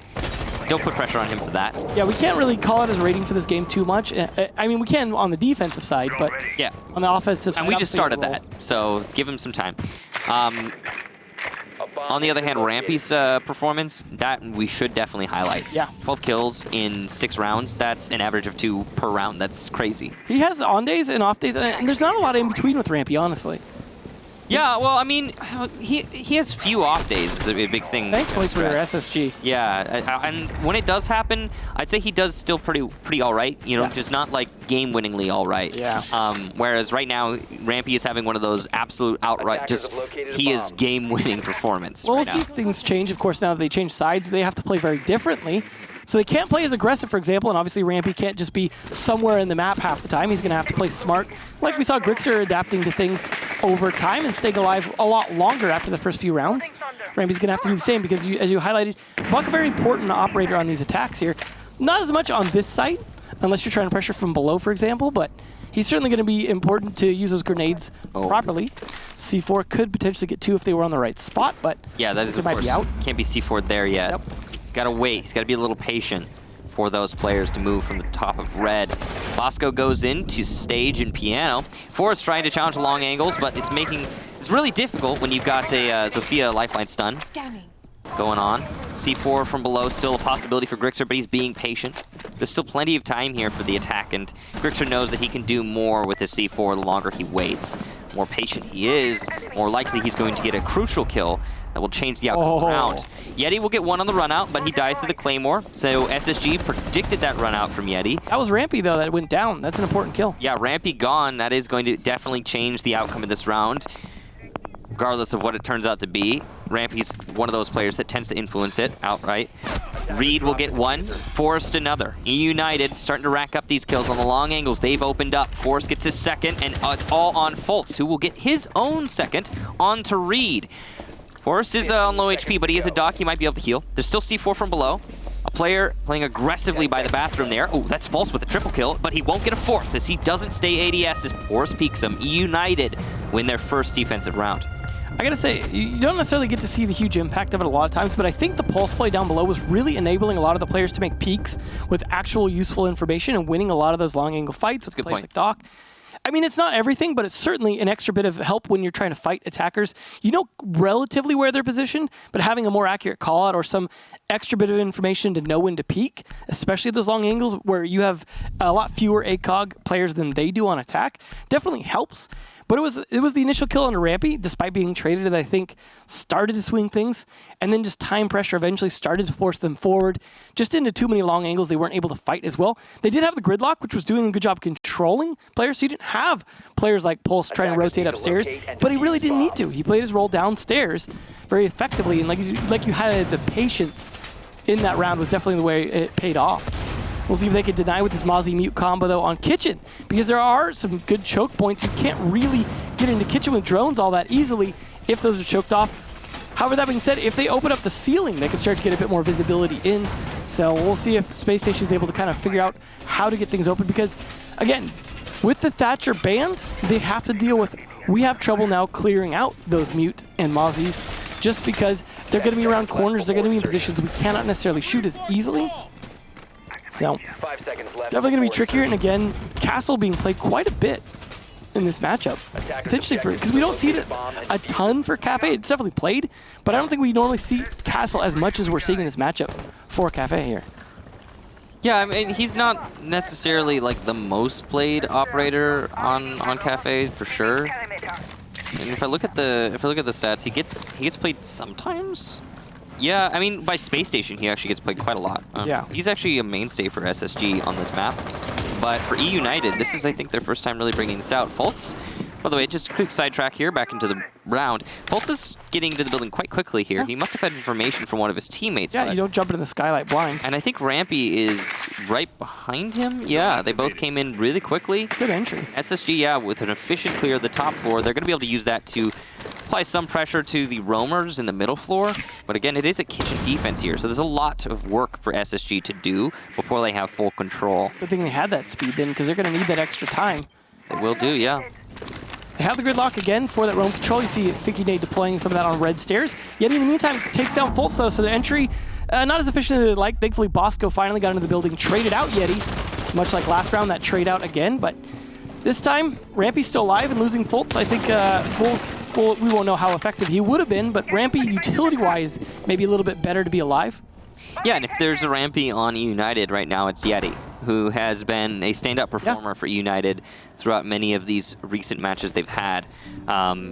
don't put pressure on him for that. Yeah, we can't really call it as rating for this game too much. I mean, we can on the defensive side, but yeah, on the offensive side. And we just started that, so give him some time. On the other hand, Rampy's performance, that we should definitely highlight. Yeah. 12 kills in 6 rounds. That's an average of 2 per round. That's crazy. He has on days and off days, and there's not a lot in between with Rampy, honestly. Yeah, well, I mean, he has few off days is a big thing. Thankfully for your SSG. Yeah, and when it does happen, I'd say he does still pretty all right. You know, just not like game-winningly all right. Yeah. Whereas right now, Rampy is having one of those absolute outright, just he is game-winning performance. Well, right we'll see if things change. Of course, now that they change sides, they have to play very differently. So they can't play as aggressive, for example, and obviously Rampy can't just be somewhere in the map half the time. He's going to have to play smart. Like we saw Grixer adapting to things over time and staying alive a lot longer after the first few rounds. Rampy's going to have to do the same because, as you highlighted, Buck a very important operator on these attacks here. Not as much on this site, unless you're trying to pressure from below, for example, but he's certainly going to be important to use those grenades properly. C4 could potentially get 2 if they were on the right spot, but yeah, that is of might course be out. Can't be C4 there yet. Yep. Gotta wait. He's got to be a little patient for those players to move from the top of red. Bosco goes in to stage and piano. Forrest trying to challenge long angles, but it's really difficult when you've got a Zofia lifeline stun going on. C4 from below, still a possibility for Grixer, but he's being patient. There's still plenty of time here for the attack, and Grixer knows that he can do more with his C4 the longer he waits. The more patient he is, more likely he's going to get a crucial kill that will change the outcome of the round. Yeti will get 1 on the run out, but he dies to the Claymore. So SSG predicted that run out from Yeti. That was Rampy, though, that went down. That's an important kill. Yeah, Rampy gone. That is going to definitely change the outcome of this round, regardless of what it turns out to be. Rampy's one of those players that tends to influence it outright. Reed will get 1, Forrest another. eUnited starting to rack up these kills on the long angles. They've opened up. Forrest gets his second, and it's all on Fultz, who will get his own second onto Reed. Forrest is on low HP, but he has a dock. He might be able to heal. There's still C4 from below. A player playing aggressively by the bathroom there. Oh, that's false with a triple kill, but he won't get a 4th as he doesn't stay ADS as Forrest peeks him. eUnited win their first defensive round. I gotta say, you don't necessarily get to see the huge impact of it a lot of times, but I think the pulse play down below was really enabling a lot of the players to make peaks with actual useful information and winning a lot of those long angle fights with players like Doc. I mean, it's not everything, but it's certainly an extra bit of help when you're trying to fight attackers. You know relatively where they're positioned, but having a more accurate call out or some extra bit of information to know when to peek, especially at those long angles where you have a lot fewer ACOG players than they do on attack, definitely helps. But it was the initial kill on Rampy, despite being traded, that I think started to swing things, and then just time pressure eventually started to force them forward, just into too many long angles. They weren't able to fight as well. They did have the gridlock, which was doing a good job controlling players, so you didn't have players like Pulse trying to rotate upstairs, but he really didn't need to. He played his role downstairs very effectively, and like you highlighted, the patience in that round was definitely the way it paid off. We'll see if they can deny with this Mozzie Mute combo, though, on Kitchen, because there are some good choke points. You can't really get into Kitchen with drones all that easily if those are choked off. However, that being said, if they open up the ceiling, they can start to get a bit more visibility in. So we'll see if Space Station is able to kind of figure out how to get things open, because, again, with the Thatcher banned, they have to deal with, we have trouble now clearing out those Mute and Mozzies, just because they're going to be around corners, they're going to be in positions we cannot necessarily shoot as easily. So, definitely going to be trickier, and again, Castle being played quite a bit in this matchup. It's interesting because we don't see it a ton for Kafe. It's definitely played, but I don't think we normally see Castle as much as we're seeing in this matchup for Kafe here. Yeah, I mean, he's not necessarily like the most played operator on Kafe for sure. And if I look at the stats, he gets played sometimes. Yeah, I mean, by Space Station, he actually gets played quite a lot. Yeah. He's actually a mainstay for SSG on this map. But for eUnited, this is, I think, their first time really bringing this out. Fultz, by the way, just a quick sidetrack here, back into the round. Fultz is getting into the building quite quickly here. Yeah. He must have had information from one of his teammates. Yeah, you don't jump into the skylight blind. And I think Rampy is right behind him. Yeah, they both came in really quickly. Good entry. SSG, yeah, with an efficient clear of the top floor, they're going to be able to use that to apply some pressure to the roamers in the middle floor. But again, it is a kitchen defense here, so there's a lot of work for SSG to do before they have full control. Good thing they had that speed then, because they're going to need that extra time. They will do, yeah. They have the gridlock again for that roam control. You see Thinkinade deploying some of that on red stairs. Yet in the meantime, takes down Fultz, though, so the entry not as efficient as they'd like. Thankfully, Bosco finally got into the building, traded out Yeti. Much like last round, that trade out again, but this time, Rampy's still alive and losing Fultz. I think we won't know how effective he would have been, but Rampy, utility-wise, maybe a little bit better to be alive. Yeah, and if there's a Rampy on eUnited right now, it's Yeti, who has been a stand-up performer for eUnited throughout many of these recent matches they've had.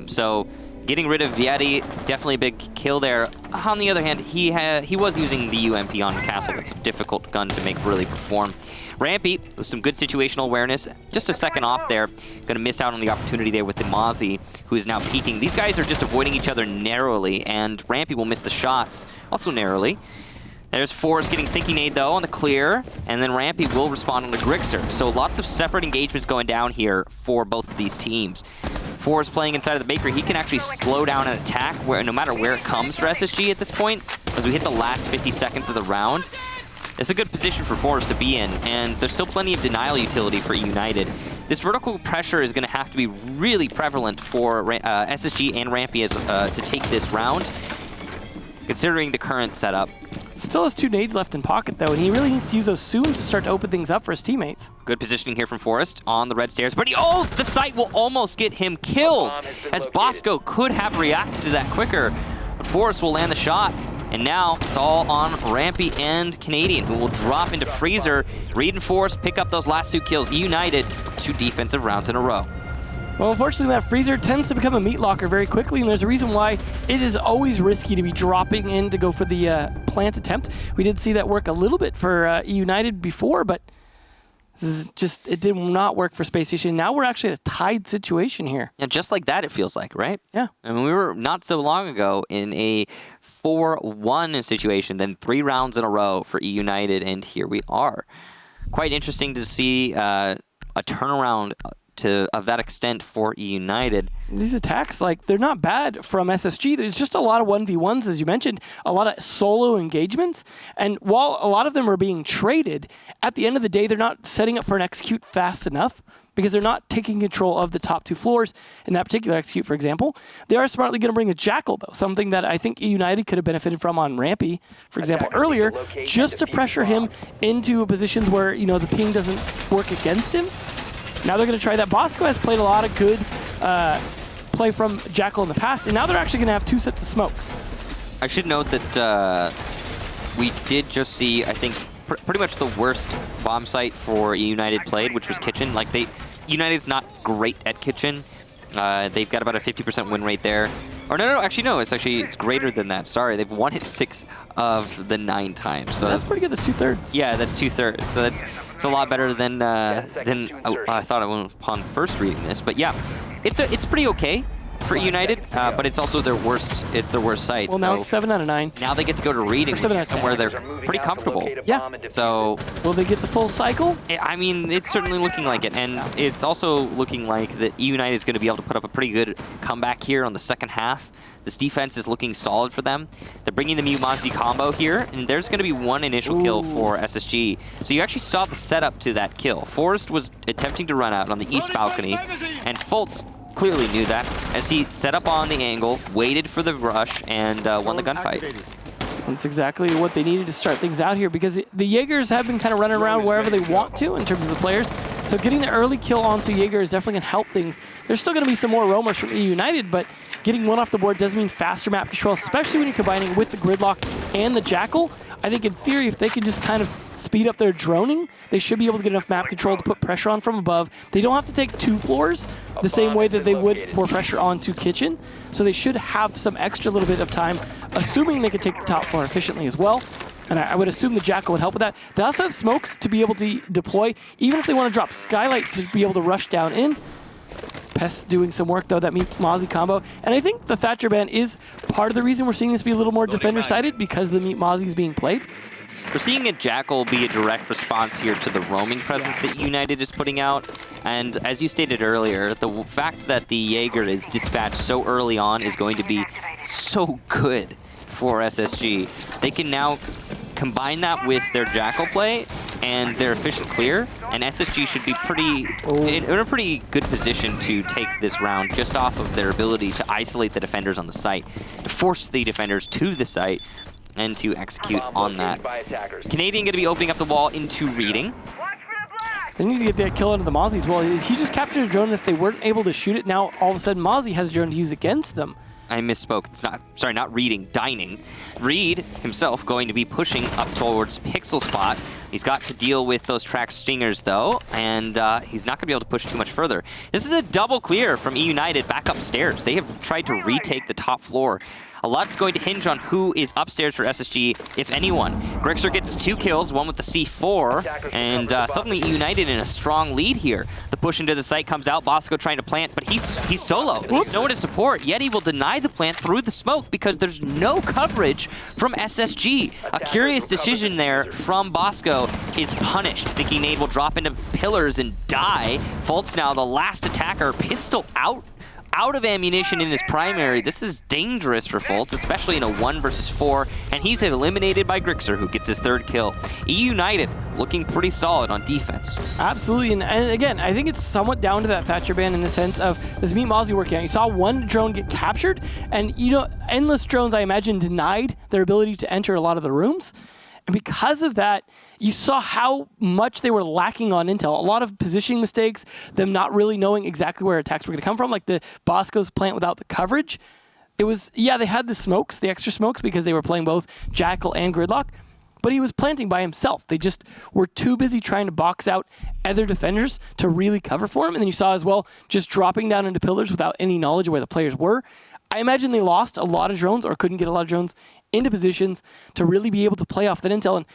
So getting rid of Yeti, definitely a big kill there. On the other hand, he was using the UMP on Castle. That's a difficult gun to make really perform. Rampy, with some good situational awareness, just a second off there. Going to miss out on the opportunity there with the Mozzie, who is now peeking. These guys are just avoiding each other narrowly, and Rampy will miss the shots also narrowly. There's Forrest getting Thinkinade, though, on the clear, and then Rampy will respond on the Grixer. So lots of separate engagements going down here for both of these teams. Forrest playing inside of the bakery, he can actually slow down an attack where no matter where it comes for SSG at this point, as we hit the last 50 seconds of the round. It's a good position for Forrest to be in, and there's still plenty of denial utility for eUnited. this vertical pressure is going to have to be really prevalent for SSG and Rampy to take this round, considering the current setup. Still has 2 nades left in pocket, though, and he really needs to use those soon to start to open things up for his teammates. Good positioning here from Forrest on the red stairs, but the sight will almost get him killed, as Bosco could have reacted to that quicker, but Forrest will land the shot. And now it's all on Rampy and Canadian, who will drop into Freezer. Reed and Forrest pick up those last 2 kills. eUnited, 2 defensive rounds in a row. Well, unfortunately, that Freezer tends to become a meat locker very quickly, and there's a reason why it is always risky to be dropping in to go for the plant attempt. We did see that work a little bit for eUnited before, but this is just, it did not work for Space Station. Now we're actually at a tied situation here. Yeah, just like that, it feels like, right? Yeah. I mean, we were not so long ago in a 4-1 situation, then 3 rounds in a row for eUnited, and here we are. Quite interesting to see a turnaround of that extent for eUnited. These attacks, like, they're not bad from SSG. There's just a lot of 1v1s, as you mentioned, a lot of solo engagements. And while a lot of them are being traded, at the end of the day, they're not setting up for an execute fast enough because they're not taking control of the top 2 floors in that particular execute, for example. They are smartly going to bring a Jackal, though, something that I think eUnited could have benefited from on Rampy, for example, earlier, just to pressure him into positions where, you know, the ping doesn't work against him. Now they're going to try that. Bosco has played a lot of good play from Jackal in the past, and now they're actually going to have 2 sets of smokes. I should note that we did just see, I think, pretty much the worst bomb site for eUnited played, which was Kitchen. Like, United's not great at Kitchen. They've got about a 50% win rate there. Or no, it's greater than that. Sorry, they've won it 6 of the 9 times. So that's pretty good. That's 2/3. Yeah, that's 2/3. So it's a lot better than I thought I would upon first reading this. But yeah, it's pretty okay for eUnited, but it's also their worst. It's their worst site. Well, now it's 7 out of 9. Now they get to go to reading, which is somewhere they're pretty comfortable. Yeah. So will they get the full cycle? I mean, it's certainly looking like it, and it's also looking like that eUnited is going to be able to put up a pretty good comeback here on the second half. This defense is looking solid for them. They're bringing the Mute Mozzie combo here, and there's going to be 1 initial kill for SSG. So you actually saw the setup to that kill. Forrest was attempting to run out on the east balcony, and Fultz clearly knew that as he set up on the angle, waited for the rush, and won the gunfight. That's exactly what they needed to start things out here, because the Jaegers have been kind of running around wherever they want to in terms of the players. So getting the early kill onto Jaeger is definitely going to help things. There's still going to be some more roamers from eUnited, but getting 1 off the board does mean faster map control, especially when you're combining with the Gridlock and the Jackal. I think in theory, if they can just kind of speed up their droning, they should be able to get enough map control to put pressure on from above. They don't have to take 2 floors the same way that they would for pressure onto Kitchen. So they should have some extra little bit of time, assuming they could take the top floor efficiently as well. And I would assume the Jackal would help with that. They also have smokes to be able to deploy, even if they want to drop Skylight to be able to rush down in. Pest doing some work, though, that Mute Mozzie combo. And I think the Thatcher ban is part of the reason we're seeing this be a little more defender-sided, because the Mute Mozzie is being played. We're seeing a Jackal be a direct response here to the roaming presence that eUnited is putting out. And as you stated earlier, the fact that the Jaeger is dispatched so early on is going to be so good for SSG. They can now combine that with their Jackal play and their efficient clear, and SSG should be in a pretty good position to take this round just off of their ability to isolate the defenders on the site, to force the defenders to the site, and to execute on that. Canadian going to be opening up the wall into reading. They need to get that kill into the Mozzie as well. He just captured a drone, and if they weren't able to shoot it, now all of a sudden Mozzie has a drone to use against them. I misspoke. It's not reading, dining. Reed himself going to be pushing up towards Pixel Spot. He's got to deal with those track stingers, though, and he's not going to be able to push too much further. This is a double clear from eUnited back upstairs. They have tried to retake the top floor. A lot's going to hinge on who is upstairs for SSG, if anyone. Grixer gets 2 kills, 1 with the C4, and suddenly eUnited in a strong lead here. The push into the site comes out, Bosco trying to plant, but he's solo. There's no one to support, yet he will deny the plant through the smoke because there's no coverage from SSG. A curious decision there from Bosco is punished, thinking Nade will drop into pillars and die. Fultz now the last attacker, pistol out out of ammunition in his primary. This is dangerous for Fultz, especially in a 1 versus 4, and he's eliminated by Grixer, who gets his 3rd kill. eUnited looking pretty solid on defense. Absolutely, and again, I think it's somewhat down to that Thatcher ban in the sense of this Meat Mozzie working out. You saw one drone get captured, and endless drones, I imagine, denied their ability to enter a lot of the rooms. And because of that, you saw how much they were lacking on intel. A lot of positioning mistakes, them not really knowing exactly where attacks were going to come from, like the Bosco's plant without the coverage. It was, they had the smokes, the extra smokes, because they were playing both Jackal and Gridlock, but he was planting by himself. They just were too busy trying to box out other defenders to really cover for him. And then you saw as well, just dropping down into pillars without any knowledge of where the players were. I imagine they lost a lot of drones or couldn't get a lot of drones into positions to really be able to play off that intel. And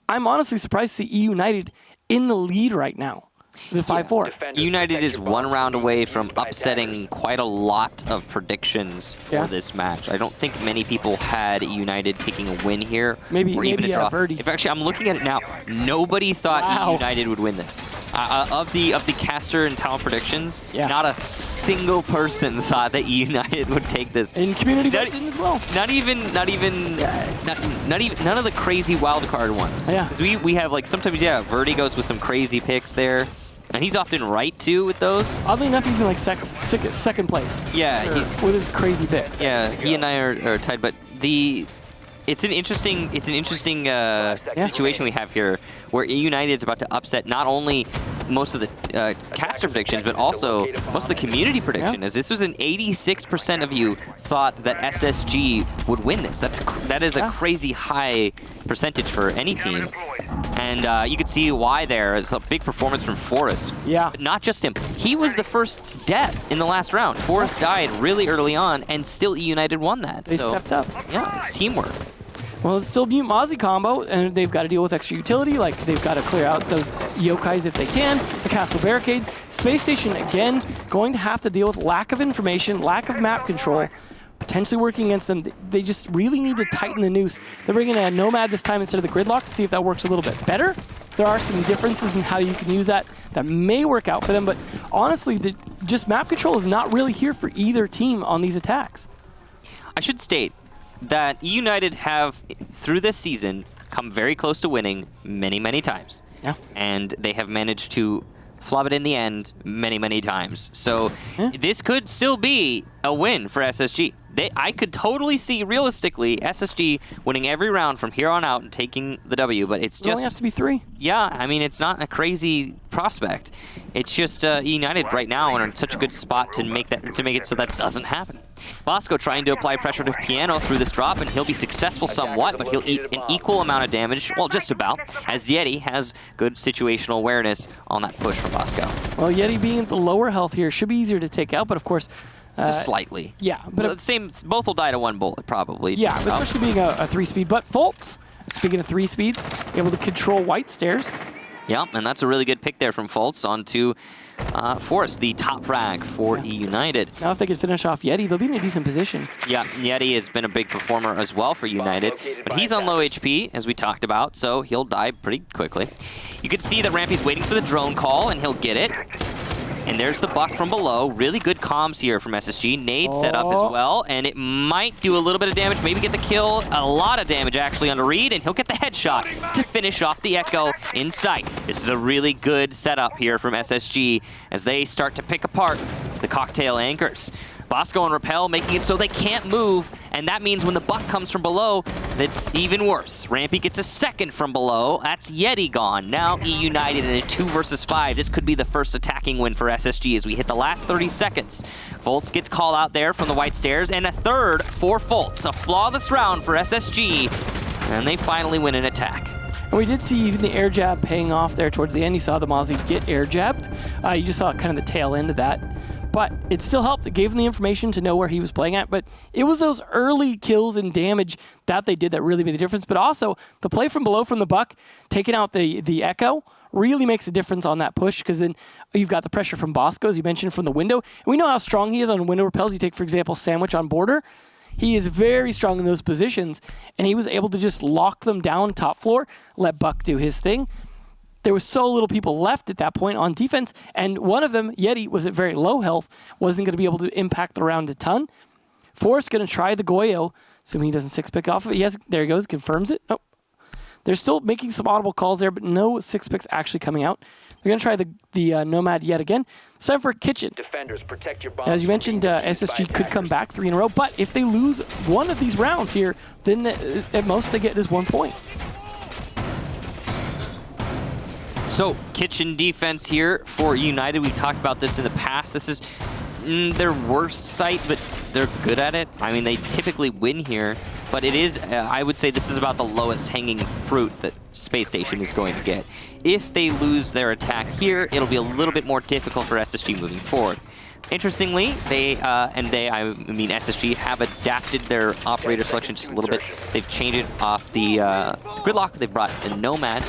I'm honestly surprised to see eUnited in the lead right now. The 5-4. eUnited is 1 round away from upsetting quite a lot of predictions for this match. I don't think many people had eUnited taking a win here. Maybe even a draw. Verdi. If actually, I'm looking at it now. Nobody thought eUnited would win this. Of the caster and talent predictions, not a single person thought that eUnited would take this. And community vote didn't as well. Not even none of the crazy wildcard ones. Yeah. Because we have like sometimes Verdi goes with some crazy picks there. And he's often right, too, with those. Oddly enough, he's in like second place. Yeah. With his crazy picks. Yeah, he and I are tied, but it's an interesting situation we have here, where eUnited is about to upset not only most of the caster predictions, but also most of the community prediction. As this was an 86% of you thought that SSG would win this. That is a crazy high percentage for any team. And you could see why there. It's a big performance from Forrest. Yeah. But not just him. He was the first death in the last round. Forrest died really early on, and still eUnited won that. They stepped up. Yeah, it's teamwork. Well, it's still Mute Mozzie combo, and they've got to deal with extra utility. Like, they've got to clear out those yokais if they can, the castle barricades. Space Station, again, going to have to deal with lack of information, lack of map control, potentially working against them. They just really need to tighten the noose. They're bringing a Nomad this time instead of the Gridlock to see if that works a little bit better. There are some differences in how you can use that may work out for them, but honestly, just map control is not really here for either team on these attacks. I should state that eUnited have, through this season, come very close to winning many, many times. Yeah. And they have managed to flub it in the end many, many times. So this could still be a win for SSG. I could totally see, realistically, SSG winning every round from here on out and taking the W, but it's just... It only has to be 3. Yeah, I mean, it's not a crazy prospect. It's just eUnited right now are in such a good spot to make it so that doesn't happen. Bosco trying to apply pressure to Piano through this drop, and he'll be successful somewhat, but he'll eat an equal amount of damage, well, just about, as Yeti has good situational awareness on that push from Bosco. Well, Yeti being at the lower health here should be easier to take out, but of course... Just slightly. Yeah. But the same, both will die to 1 bullet, probably. Yeah, especially being a 3-speed. But Fultz, speaking of 3 speeds, able to control white stairs. Yeah, and that's a really good pick there from Fultz onto Forrest, the top frag for eUnited. Now if they could finish off Yeti, they'll be in a decent position. Yeah, Yeti has been a big performer as well for United, but he's on low HP, as we talked about, so he'll die pretty quickly. You can see that Rampy's waiting for the drone call, and he'll get it. And there's the buck from below. Really good comms here from SSG. Nade set up as well, and it might do a little bit of damage, maybe get the kill. A lot of damage actually onto Reed, and he'll get the headshot to finish off the Echo in sight. This is a really good setup here from SSG as they start to pick apart the cocktail anchors. Bosco and Repel making it so they can't move, and that means when the buck comes from below, that's even worse. Rampy gets a second from below. That's Yeti gone. Now eUnited in a 2 versus 5. This could be the first attacking win for SSG as we hit the last 30 seconds. Fultz gets called out there from the white stairs, and a third for Fultz. A flawless round for SSG, and they finally win an attack. And we did see even the air jab paying off there towards the end. You saw the Mozzie get air jabbed. You just saw kind of the tail end of that. But it still helped. It gave him the information to know where he was playing at. But it was those early kills and damage that they did that really made the difference. But also, the play from below from the buck, taking out the Echo, really makes a difference on that push, because then you've got the pressure from Bosco, as you mentioned, from the window. And we know how strong he is on window repels. You take, for example, Sandwich on border. He is very strong in those positions, and he was able to just lock them down top floor, let Buck do his thing. there was so little people left at that point on defense, and one of them, Yeti, was at very low health, wasn't going to be able to impact the round a ton. Forrest going to try the Goyo, assuming he doesn't 6-pick off of it. Yes, there he goes, confirms it. Nope. They're still making some audible calls there, but no 6-picks actually coming out. They're going to try the Nomad yet again. It's time for Kitchen. Defenders, protect your As you mentioned, SSG could come back 3 in a row, but if they lose one of these rounds here, then at most they get is 1 point. So, Kitchen defense here for United. We talked about this in the past. This is their worst site, but they're good at it. I mean, they typically win here, but it is, I would say this is about the lowest hanging fruit that Space Station is going to get. If they lose their attack here, it'll be a little bit more difficult for SSG moving forward. Interestingly, I mean SSG, have adapted their operator selection just a little bit. They've changed it off the Gridlock. They've brought the Nomad.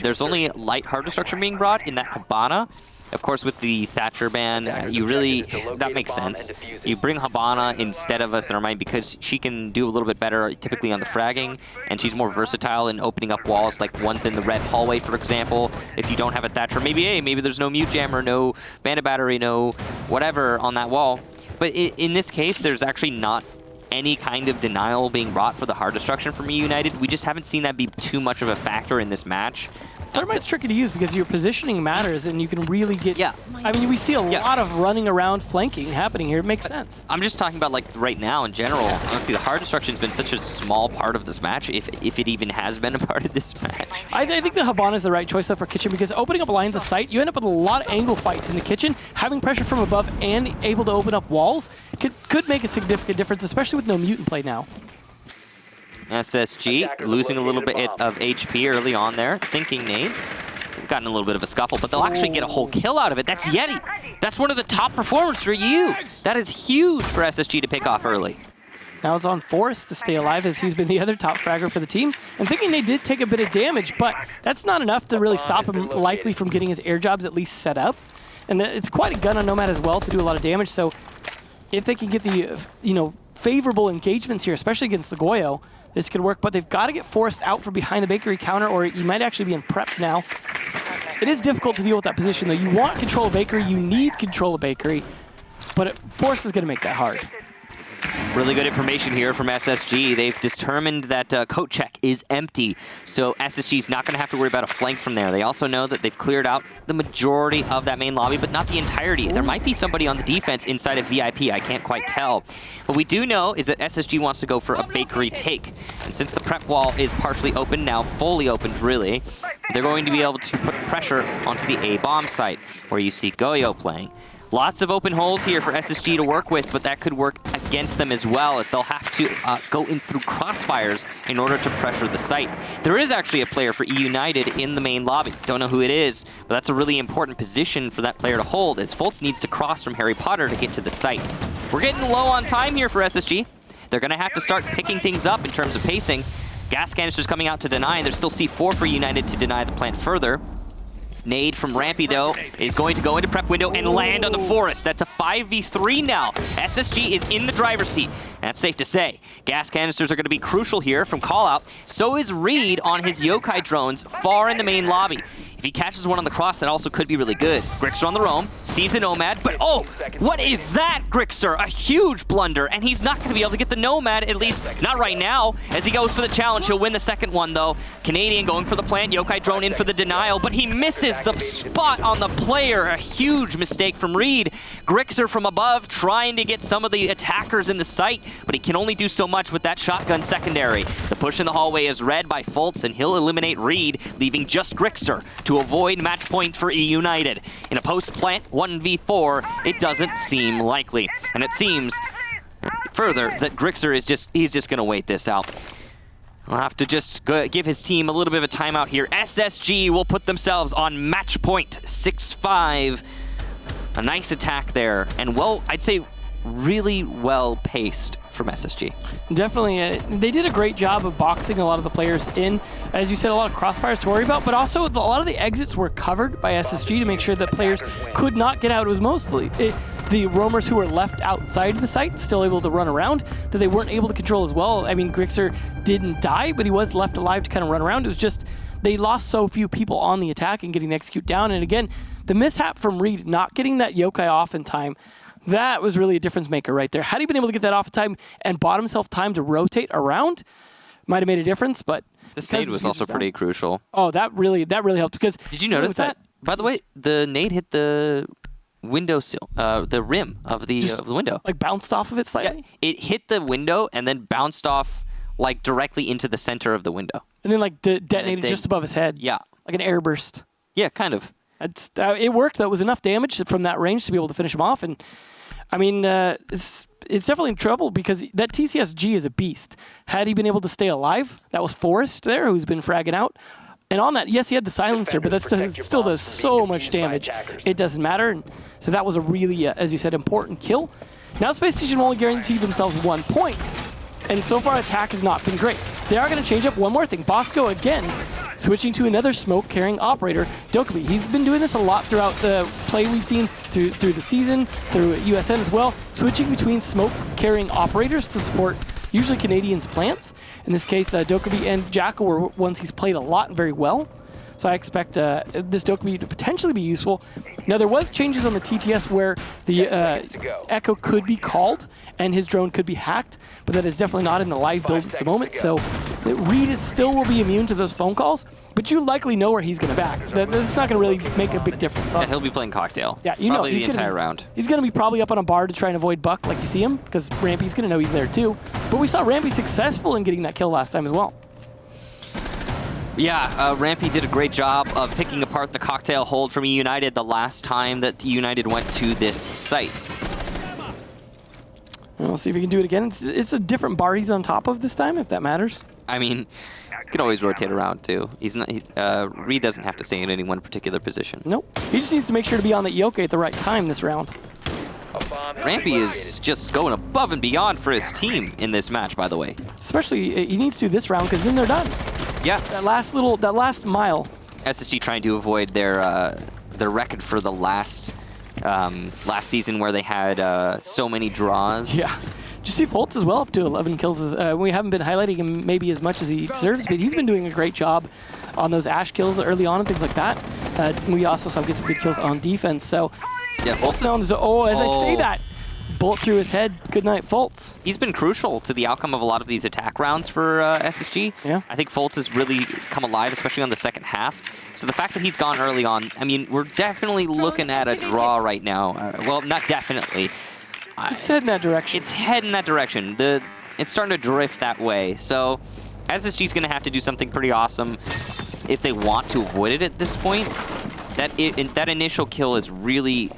There's only light hard destruction being brought in that Habana. Of course, with the Thatcher ban, that makes sense. You bring Habana instead of a Thermite because she can do a little bit better typically on the fragging, and she's more versatile in opening up walls, like ones in the red hallway, for example. If you don't have a Thatcher, maybe there's no Mute Jammer, no Bandit Battery, no whatever on that wall. But in this case, there's actually not any kind of denial being brought for the hard destruction from eUnited. We just haven't seen that be too much of a factor in this match. Thermite's tricky to use because your positioning matters and you can really get... Yeah. I mean, we see a lot of running around flanking happening here. It makes sense. I'm just talking about like right now in general. Honestly, the hard destruction's been such a small part of this match, if it even has been a part of this match. I think the Habana is the right choice though for Kitchen because opening up lines of sight, you end up with a lot of angle fights in the Kitchen. Having pressure from above and able to open up walls could make a significant difference, especially with no mutant play now. SSG losing a little bit of HP early on there, thinking Nate. Gotten a little bit of a scuffle, but they'll actually get a whole kill out of it. That's Yeti. That's one of the top performers for EU. That is huge for SSG to pick off early. Now it's on Forrest to stay alive as he's been the other top fragger for the team. And thinking they did take a bit of damage, but that's not enough to really stop him likely from getting his air jobs at least set up. And it's quite a gun on Nomad as well to do a lot of damage. So if they can get the favorable engagements here, especially against the Goyo, this could work. But they've got to get Forrest out from behind the bakery counter, or he might actually be in prep now. It is difficult to deal with that position, though. You want control of bakery, you need control of bakery, but Forrest is going to make that hard. Really good information here from SSG. They've determined that coat check is empty, so SSG is not going to have to worry about a flank from there. They also know that they've cleared out the majority of that main lobby, but not the entirety. There might be somebody on the defense inside of VIP. I can't quite tell. What we do know is that SSG wants to go for a bakery take, and since the prep wall is partially open, now fully opened really, they're going to be able to put pressure onto the A-bomb site, where you see Goyo playing. Lots of open holes here for SSG to work with, but that could work against them as well, as they'll have to go in through crossfires in order to pressure the site. There is actually a player for eUnited in the main lobby. Don't know who it is, but that's a really important position for that player to hold, as Fultz needs to cross from Harry Potter to get to the site. We're getting low on time here for SSG. They're going to have to start picking things up in terms of pacing. Gas canisters coming out to deny, and there's still C4 for United to deny the plant further. Nade from Rampy, though, is going to go into prep window and land on the Forest. That's a 5v3 now. SSG is in the driver's seat. That's safe to say. Gas canisters are going to be crucial here from callout. So is Reed on his Yokai drones far in the main lobby. If he catches one on the cross, that also could be really good. Grixer on the roam, sees the Nomad, but oh, what is that, Grixer? A huge blunder, and he's not going to be able to get the Nomad, at least not right now. As he goes for the challenge, he'll win the second one, though. Canadian going for the plant, Yokai drone in for the denial, but he misses the spot on the player. A huge mistake from Reed. Grixer from above trying to get some of the attackers in the site, but he can only do so much with that shotgun secondary. The push in the hallway is read by Fultz, and he'll eliminate Reed, leaving just Grixer to avoid match point for eUnited. In a post-plant 1v4, it doesn't seem likely. And it seems further that Grixer is just going to wait this out. We'll have to just give his team a little bit of a timeout here. SSG will put themselves on match point 6-5. A nice attack there, and well, I'd say really well paced from SSG. Definitely. They did a great job of boxing a lot of the players in. As you said, a lot of crossfires to worry about, but also a lot of the exits were covered by SSG to make sure that players could not get out. It was mostly the roamers who were left outside of the site, still able to run around, that they weren't able to control as well. I mean, Grixer didn't die, but he was left alive to kind of run around. It was just they lost so few people on the attack and getting the execute down. And again, the mishap from Reed not getting that yokai off in time, that was really a difference maker right there. Had he been able to get that off in time and bought himself time to rotate around, might have made a difference. But this nade was also pretty crucial. Oh, that really helped because. Did you notice that? By the way, the nade hit the windowsill, the rim of the window. Like bounced off of it slightly? Yeah, it hit the window and then bounced off like directly into the center of the window. And then like detonated just above his head. Yeah. Like an airburst. Yeah, kind of. It worked. That was enough damage from that range to be able to finish him off. And I mean, it's definitely in trouble because that TCSG is a beast. Had he been able to stay alive, that was Forrest there who's been fragging out. And on that, yes, he had the silencer, but that still does so much damage. It doesn't matter. And so that was a really, as you said, important kill. Now Space Station will only guarantee themselves 1 point. And so far, attack has not been great. They are going to change up one more thing. Bosco, again, switching to another smoke-carrying operator, Dokkaebi. He's been doing this a lot throughout the play we've seen through the season, through USN as well, switching between smoke-carrying operators to support usually Canadians' plants. In this case, Dokkaebi and Jackal were ones he's played a lot and very well. So I expect this Dokkaebi to potentially be useful. Now, there was changes on the TTS where the Echo could be called and his drone could be hacked, but that is definitely not in the live build at the moment. So Reed still will be immune to those phone calls, but you likely know where he's going to back. That's not going to really make a big difference. Yeah, he'll be playing Cocktail. Yeah, you probably know, the entire round. He's going to be probably up on a bar to try and avoid Buck like you see him, because Rampy's going to know he's there too. But we saw Rampy successful in getting that kill last time as well. Yeah, Rampy did a great job of picking apart the cocktail hold from eUnited the last time that eUnited went to this site. We'll see if we can do it again. It's a different bar he's on top of this time, if that matters. I mean, you could always rotate around too. He's not. Reed doesn't have to stay in any one particular position. Nope. He just needs to make sure to be on the yokai at the right time this round. Rampy is just going above and beyond for his team in this match, by the way. Especially, he needs to this round because then they're done. Yeah. That last mile. SSG trying to avoid their record for the last season where they had so many draws. Yeah. Did you see Fultz as well, up to 11 kills? We haven't been highlighting him maybe as much as he deserves, but he's been doing a great job on those Ash kills early on and things like that. We also saw him get some good kills on defense. So, yeah, Fultz I say that, bullet through his head. Good night, Fultz. He's been crucial to the outcome of a lot of these attack rounds for SSG. Yeah. I think Fultz has really come alive, especially on the second half. So the fact that he's gone early on, I mean, we're definitely looking at a draw right now. Well, not definitely. It's heading that direction. It's heading that direction. It's starting to drift that way. So SSG's going to have to do something pretty awesome if they want to avoid it at this point. That initial kill is really...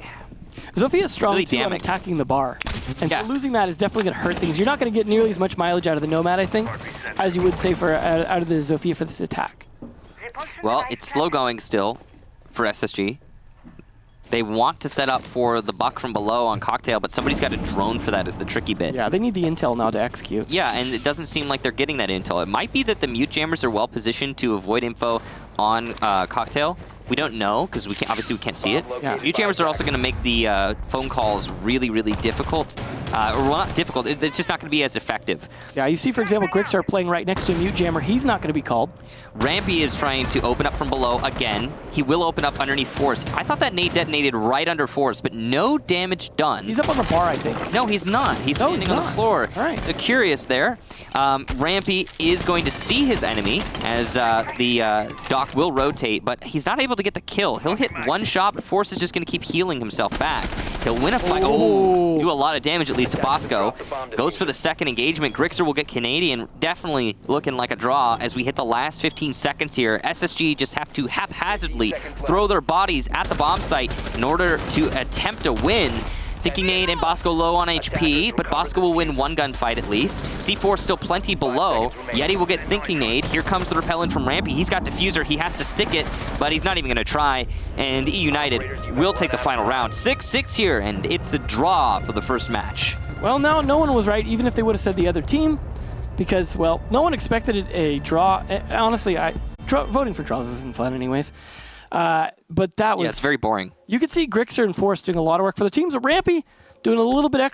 Zofia is strong really too on damning. attacking the bar. And yeah. so losing that is definitely going to hurt things. You're not going to get nearly as much mileage out of the Nomad, I think, as you would say for out of the Zofia for this attack. Well, it's slow going still for SSG. They want to set up for the buck from below on Cocktail, but somebody's got a drone for that is the tricky bit. Yeah, they need the intel now to execute. Yeah, and it doesn't seem like they're getting that intel. It might be that the mute jammers are well positioned to avoid info on Cocktail. We don't know, because obviously we can't see it. Yeah. Mute jammers are also going to make the phone calls really, really difficult. Or well, not difficult, it's just not going to be as effective. Yeah, you see, for example, Grixar playing right next to a mute jammer. He's not going to be called. Rampy is trying to open up from below again. He will open up underneath Force. I thought that nade detonated right under Force, but no damage done. He's up on the bar, I think. No, he's not. He's standing on the floor. All right. So curious there. Rampy is going to see his enemy as the Doc will rotate, but he's not able to get the kill. He'll hit one shot, but Force is just going to keep healing himself back. He'll win a fight. Oh, do a lot of damage at least to Bosco. Goes for the second engagement. Grixer will get Canadian. Definitely looking like a draw as we hit the last 15 seconds here. SSG just have to haphazardly throw their bodies at the bomb site in order to attempt a win. Thinking Nade and Bosco low on HP, but Bosco will win one gunfight at least. C4 still plenty below. Yeti will get Thinking Nade. Here comes the repellent from Rampy. He's got Diffuser. He has to stick it, but he's not even going to try. And eUnited will take the final round. 6-6 here, and it's a draw for the first match. Well, now no one was right, even if they would have said the other team, because, well, no one expected a draw. Honestly, voting for draws isn't fun anyways. But that was... Yeah, it's very boring. You could see Grixer and Forrest doing a lot of work for the teams, but Rampy doing a little bit extra.